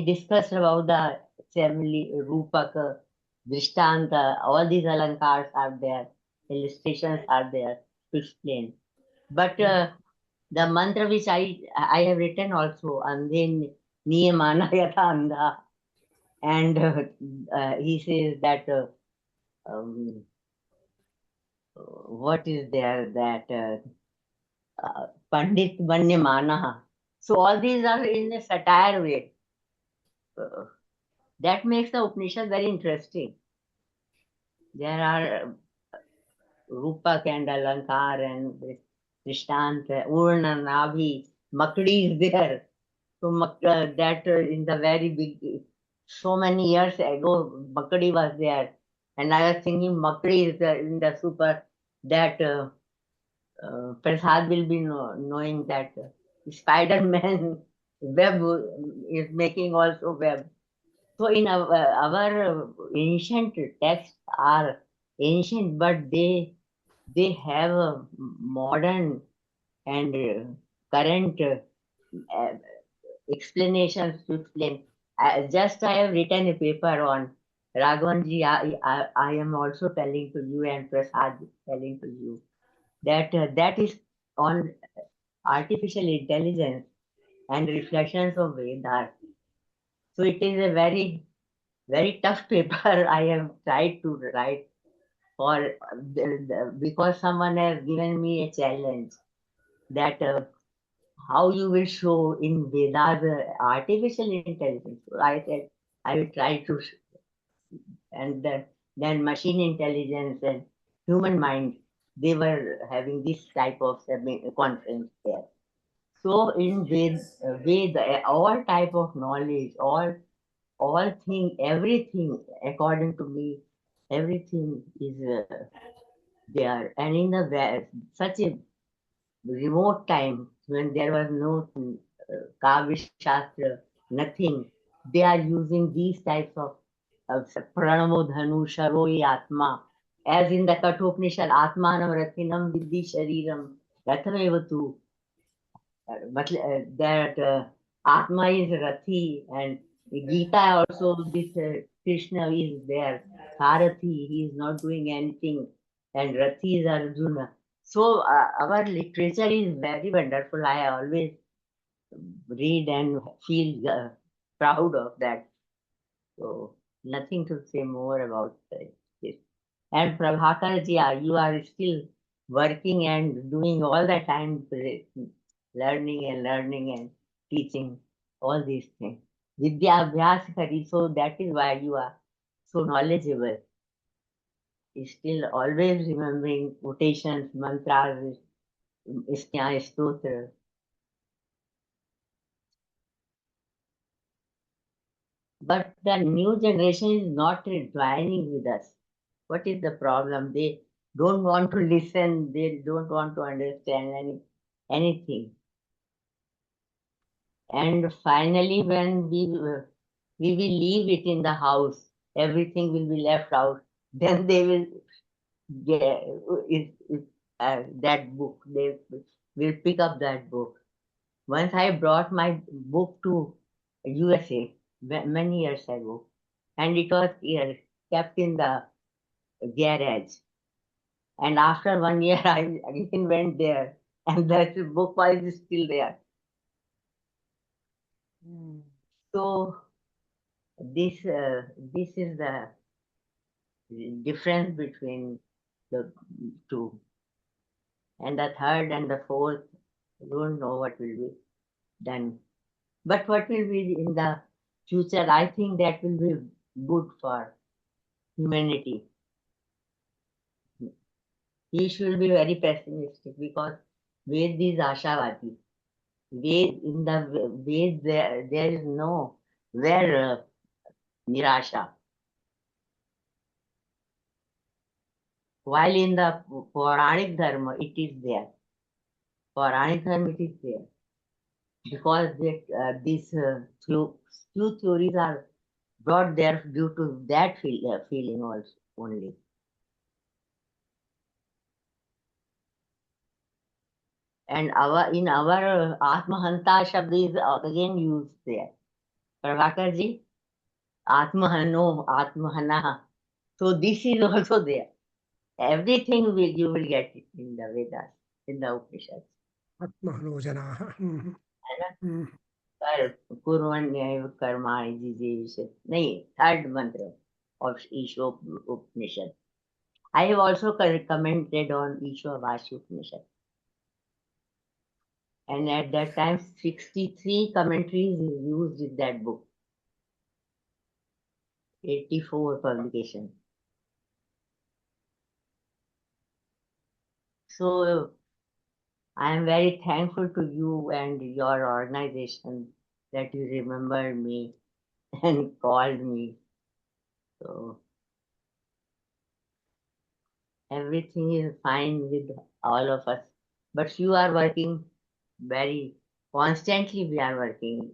discussed about the family, Rupaka, Drishtanta, all these alankars are there, illustrations are there to explain. But the mantra which I have written also, Andhe Niyamana Yatha Andha, and he says that what is there, that Pandit Manyamana. So all these are in a satire way. That makes the Upanishad very interesting. There are Rupak and Alankar and Drishtanta, Urna, Nabhi, Makdi is there. So that in the very big, so many years ago, Makdi was there. And I was thinking Makdi is in the super, that Prasad will be knowing that Spider-Man web is making also web. So in our ancient texts are ancient, but they have a modern and current explanations to explain. I have written a paper on Raghavanji, I am also telling to you, and Prasad is telling to you that that is on artificial intelligence and reflections of Vedas. So it is a very, very tough paper I have tried to write for because someone has given me a challenge that how you will show in Vedas artificial intelligence. So I said I will try to, and then machine intelligence and human mind. They were having this type of conference there. So in Ved, all type of knowledge, all thing, everything, according to me, everything is there. And in the such a remote time when there was no Kavya Shastra, nothing, they are using these types of Pranamo Dhanu Sharoi Atma, as in the Kathopanishad, Atmanam Rathinam Vidhi Shariram Ratham that Atma is Rathi, and Gita also this Krishna is there, Sarathi, he is not doing anything, and Rathi is Arjuna. So our literature is very wonderful. I always read and feel proud of that. So nothing to say more about this. And Prabhakar ji, you are still working and doing all the time learning and teaching all these things. Vidya Abhyas Kari, so that is why you are so knowledgeable. Still always remembering quotations, mantras, stotra. But the new generation is not joining with us. What is the problem? They don't want to listen. They don't want to understand anything. And finally, when we will leave it in the house, everything will be left out. Then they will get that book. They will pick up that book. Once I brought my book to USA many years ago, and it was kept in the garage. And after 1 year, I again went there, and that book was still there. So this is the difference between the two, and the third and the fourth. I don't know what will be done, but what will be in the future? I think that will be good for humanity. He should be very pessimistic because Ved is Ashavati. Ved in the Ved there is no where Nirasha. While in the Puranic Dharma it is there. Puranic Dharma it is there. Because these few theories are brought there due to that feeling also only. And in our Atmahanta Shabd is again used there. Pravachana ji, Atmahano, Atmahana. So this is also there. Everything you will get it in the Vedas, in the Upanishads. Atmahano Janaha. Mhm. है ना? Mhm. कुर्वन्यैव कर्माणि जिजीविषेत्. नहीं, third mantra of Isho Upanishad. I have also commented on Isho Vashi Upanishad. And at that time, 63 commentaries is used in that book. 84 publications. So I am very thankful to you and your organization that you remembered me and called me. So everything is fine with all of us. But you are working very constantly. We are working.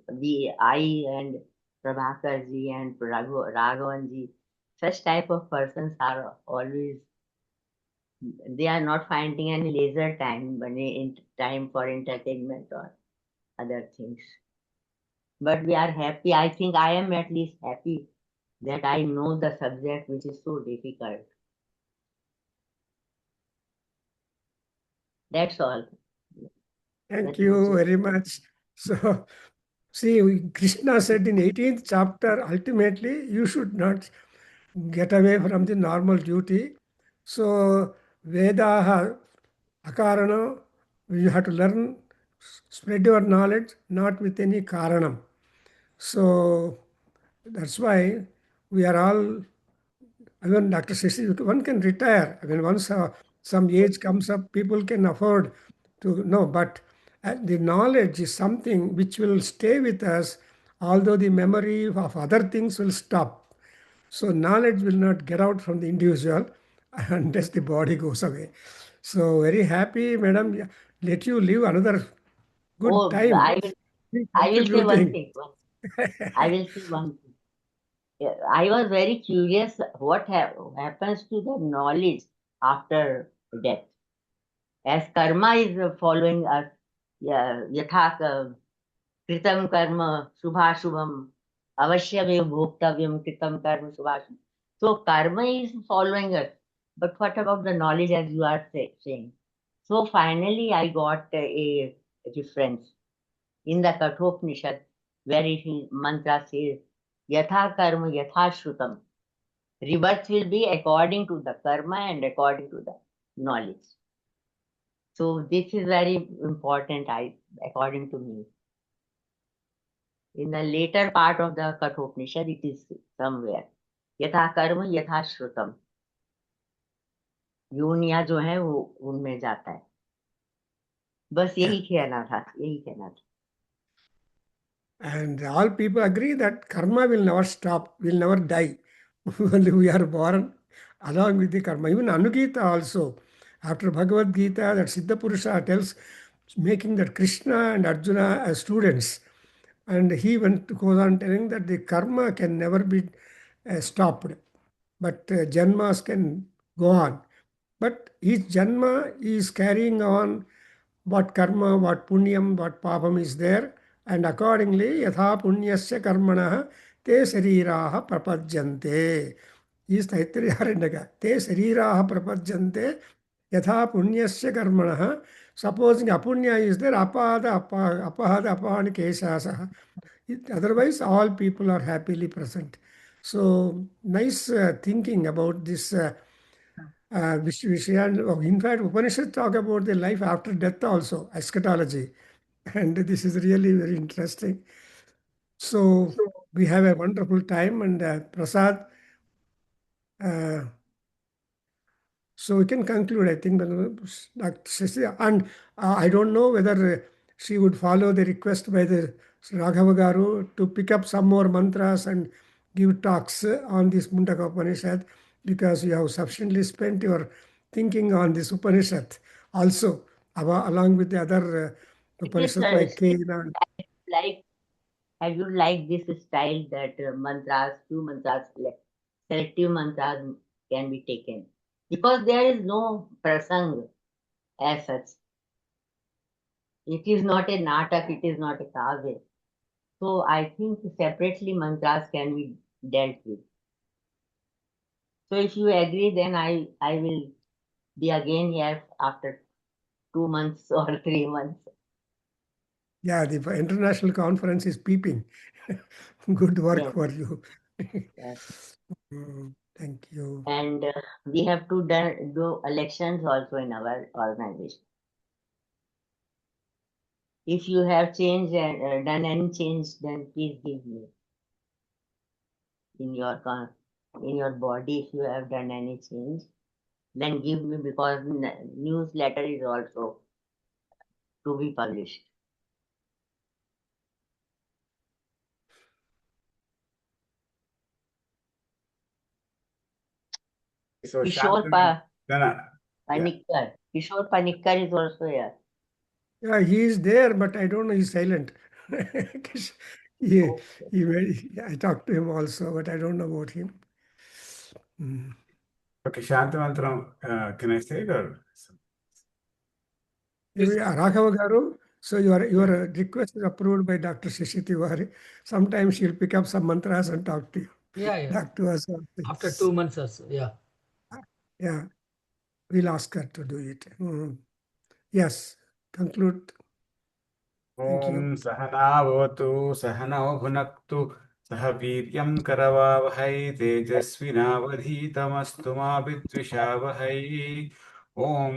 I and Prabhakar ji and Raghavan ji, such type of persons are always, they are not finding any leisure time, time for entertainment or other things. But we are happy. I think I am at least happy that I know the subject which is so difficult. That's all. Thank Nothing you much. very much. So, see, Krishna said in 18th chapter, ultimately, you should not get away from the normal duty. So, Veda, Akarana, you have to learn, spread your knowledge, not with any Karanam. So, that's why we are all, even Dr. Shashi, one can retire. I mean, once some age comes up, people can afford to know, but the knowledge is something which will stay with us, although the memory of other things will stop. So knowledge will not get out from the individual unless the body goes away. So very happy, madam. Yeah, let you live another good Oh, time I will say one contributing. thing. I will say one thing. Yeah, I was very curious what happens to the knowledge after death. As karma is following us, yatha kritam karma shubhashubham avashyam bhoktavyam kritam karma shubhashubham. So karma is following us. But what about the knowledge as you are saying? So finally I got a reference in the Kathopanishad where it mantra says yatha karma yatha shrutam. Rebirth will be according to the karma and according to the knowledge. So this is very important, according to me. In the later part of the Kathopanishad, it is somewhere. यथा कर्म यथा श्रुतम योनिया जो है वो उनमें जाता है बस Yeah. यही कहना था And all people agree that karma will never stop, will never die. Only we are born along with the karma. Even Anugita also, after Bhagavad Gita, that Siddha Purusha tells, making that Krishna and Arjuna as students. And he goes on telling that the karma can never be stopped, but janmas can go on. But each janma is carrying on what karma, what punyam, what papam is there, and accordingly, yatha punyasya karmana te sariraha prapajyante. Is Taittiriya te sariraha prapajyante yatha punyasya karmana. Supposing apunya is there, apahada apahani keshasaha. Otherwise, all people are happily present. So, nice thinking about this. In fact, Upanishads talk about the life after death also, eschatology. And this is really very interesting. So we have a wonderful time, and Prasad, uh, so we can conclude, I think, Dr. Shashi. And I don't know whether she would follow the request by the Raghava Garu to pick up some more mantras and give talks on this Mundaka Upanishad, because you have sufficiently spent your thinking on this Upanishad also, along with the other it is Upanishads like Kena. like I would like this style that few mantras, like selective mantras can be taken because there is no prasang as such. It is not a natak, it is not a kavya. So I think separately mantras can be dealt with. So if you agree, then I will be again here after 2 months or 3 months. Yeah, the international conference is peeping. Good work Yes, for you. yes. Thank you. And we have to do elections also in our organization. If you have changed and done any change, then please give me in your body. If you have done any change, then give me because newsletter is also to be published. So Kishore Panikkar. Kishore Panikkar is also here. Yeah, he is there, but I don't know, he's silent. he, I talked to him also, but I don't know about him. Okay, Shantamantram, can I say it or? Raghava Garu, so your request is approved by Dr. Shashi Tiwari. Sometimes she'll pick up some mantras and talk to you. Yeah. back to us. After 2 months or so. Yeah. Yeah, we'll ask her to do it. Yes, conclude. Thank you. ॐ सहनावतु सहनौ भुनक्तु सह वीर्यं करवावहै तेजस्विनावधीतमस्तु मा विद्विषावहै ॐ Om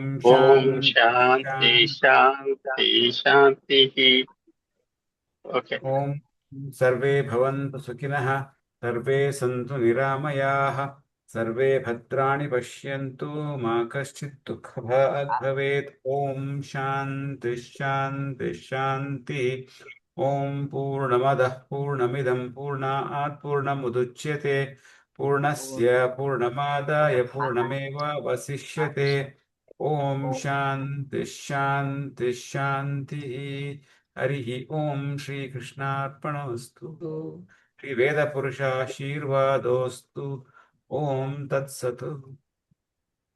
शान्ति Shanti Shanti Shanti. Okay. ॐ सर्वे भवन्तु सुखिनः सर्वे सन्तु निरामयाः सर्वे भद्राणि पश्यन्तु मा कश्चित् दुःखभाग् भवेत् ॐ शान्ति शान्ति शान्तिः ॐ पूर्णमदः पूर्णमिदं पूर्णात् पूर्णमुदुच्यते पूर्णस्य पूर्णमादाय पूर्णमेवावशिष्यते ॐ शान्ति शान्ति शान्तिः हरिः ॐ श्रीकृष्णार्पणमस्तु श्रीवेदपुरुषाशीर्वादोऽस्तु ॐ तत्सत्